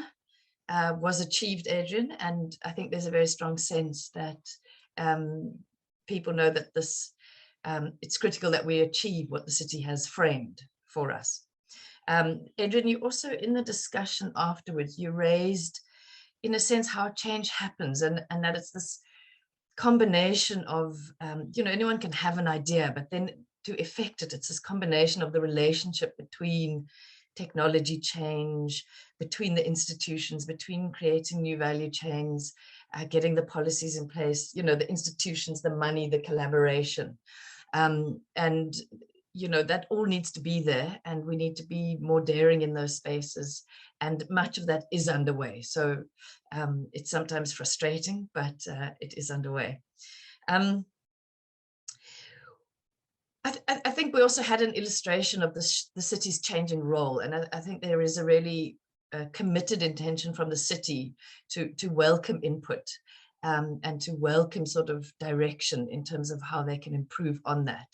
was achieved, Adrian, and I think there's a very strong sense that people know that this it's critical that we achieve what the city has framed for us. Adrian, you also, in the discussion afterwards, you raised, in a sense, how change happens, and that it's this combination of, you know, anyone can have an idea, but then to effect it, it's this combination of the relationship between technology change, between the institutions, between creating new value chains, getting the policies in place, you know, the institutions, the money, the collaboration. And, you know, that all needs to be there, and we need to be more daring in those spaces. And much of that is underway. So it's sometimes frustrating, but it is underway. I think we also had an illustration of the city's changing role. And I think there is a really committed intention from the city to welcome input and to welcome sort of direction in terms of how they can improve on that.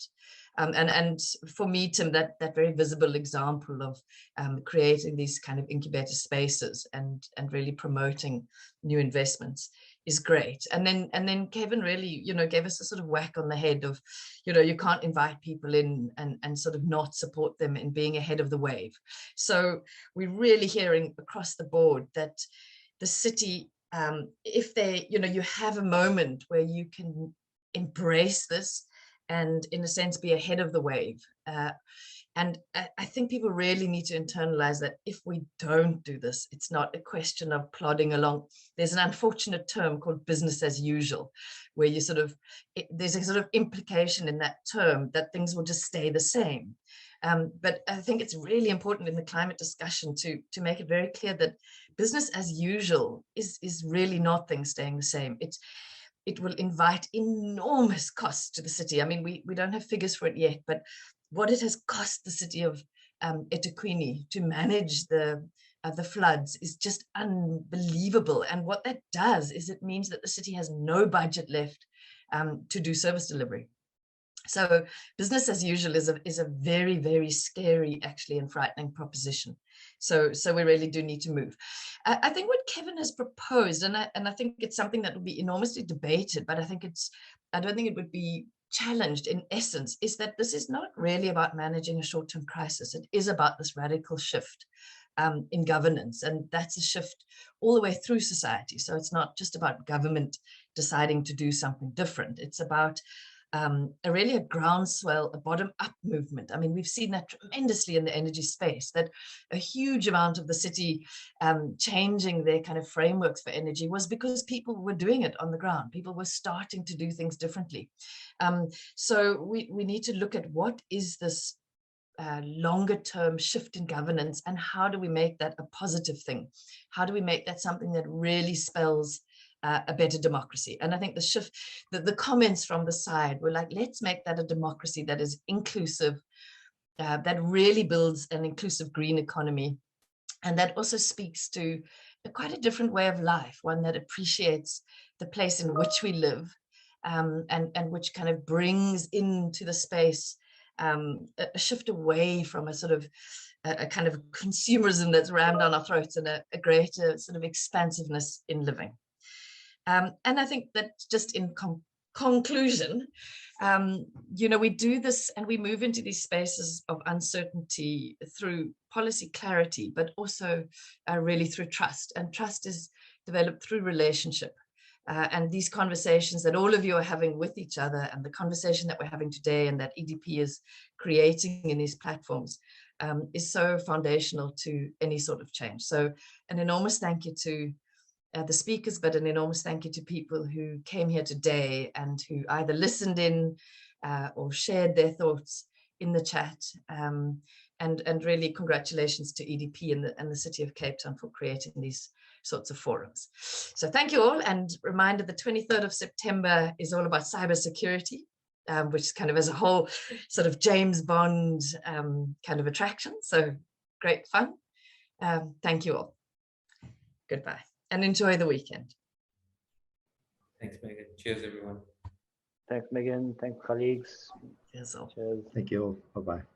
And for me, Tim, that very visible example of creating these kind of incubator spaces and really promoting new investments is great. And then Kevin really, you know, gave us a sort of whack on the head of, you know, you can't invite people in and sort of not support them in being ahead of the wave. So we're really hearing across the board that the city, if they, you know, you have a moment where you can embrace this and in a sense be ahead of the wave. And I think people really need to internalize that if we don't do this, it's not a question of plodding along. There's an unfortunate term called business as usual, where you sort of, there's a sort of implication in that term that things will just stay the same. But I think it's really important in the climate discussion to make it very clear that business as usual is really not things staying the same. It will invite enormous costs to the city. I mean, we don't have figures for it yet, but what it has cost the city of eThekwini to manage the floods is just unbelievable. And what that does is it means that the city has no budget left to do service delivery. So business as usual is a very, very scary, actually, and frightening proposition. So we really do need to move. I think what Kevin has proposed, and I think it's something that will be enormously debated, but I don't think it would be challenged in essence, is that this is not really about managing a short-term crisis. It is about this radical shift in governance, and that's a shift all the way through society. So it's not just about government deciding to do something different. It's about really a groundswell, a bottom-up movement. I mean, we've seen that tremendously in the energy space, that a huge amount of the city changing their kind of frameworks for energy was because people were doing it on the ground. People were starting to do things differently. So we need to look at what is this longer term shift in governance, and how do we make that a positive thing? How do we make that something that really spells a better democracy? And I think the shift, the comments from the side were like, let's make that a democracy that is inclusive, that really builds an inclusive green economy. And that also speaks to quite a different way of life, one that appreciates the place in which we live, and which kind of brings into the space a shift away from a sort of a kind of consumerism that's rammed down our throats, and a greater sort of expansiveness in living. And I think that just in conclusion, you know, we do this and we move into these spaces of uncertainty through policy clarity, but also really through trust. And trust is developed through relationship. And these conversations that all of you are having with each other, and the conversation that we're having today and that EDP is creating in these platforms, is so foundational to any sort of change. So an enormous thank you to the speakers, but an enormous thank you to people who came here today and who either listened in or shared their thoughts in the chat. And really congratulations to EDP and the City of Cape Town for creating these sorts of forums. So thank you all, and reminder, the 23rd of September is all about cybersecurity, which kind of as a whole sort of James Bond kind of attraction. So great fun. Thank you all. Goodbye and enjoy the weekend. Thanks, Megan. Cheers, everyone. Thanks, Megan. Thanks, colleagues. Cheers all. Cheers. Thank you all. Bye-bye.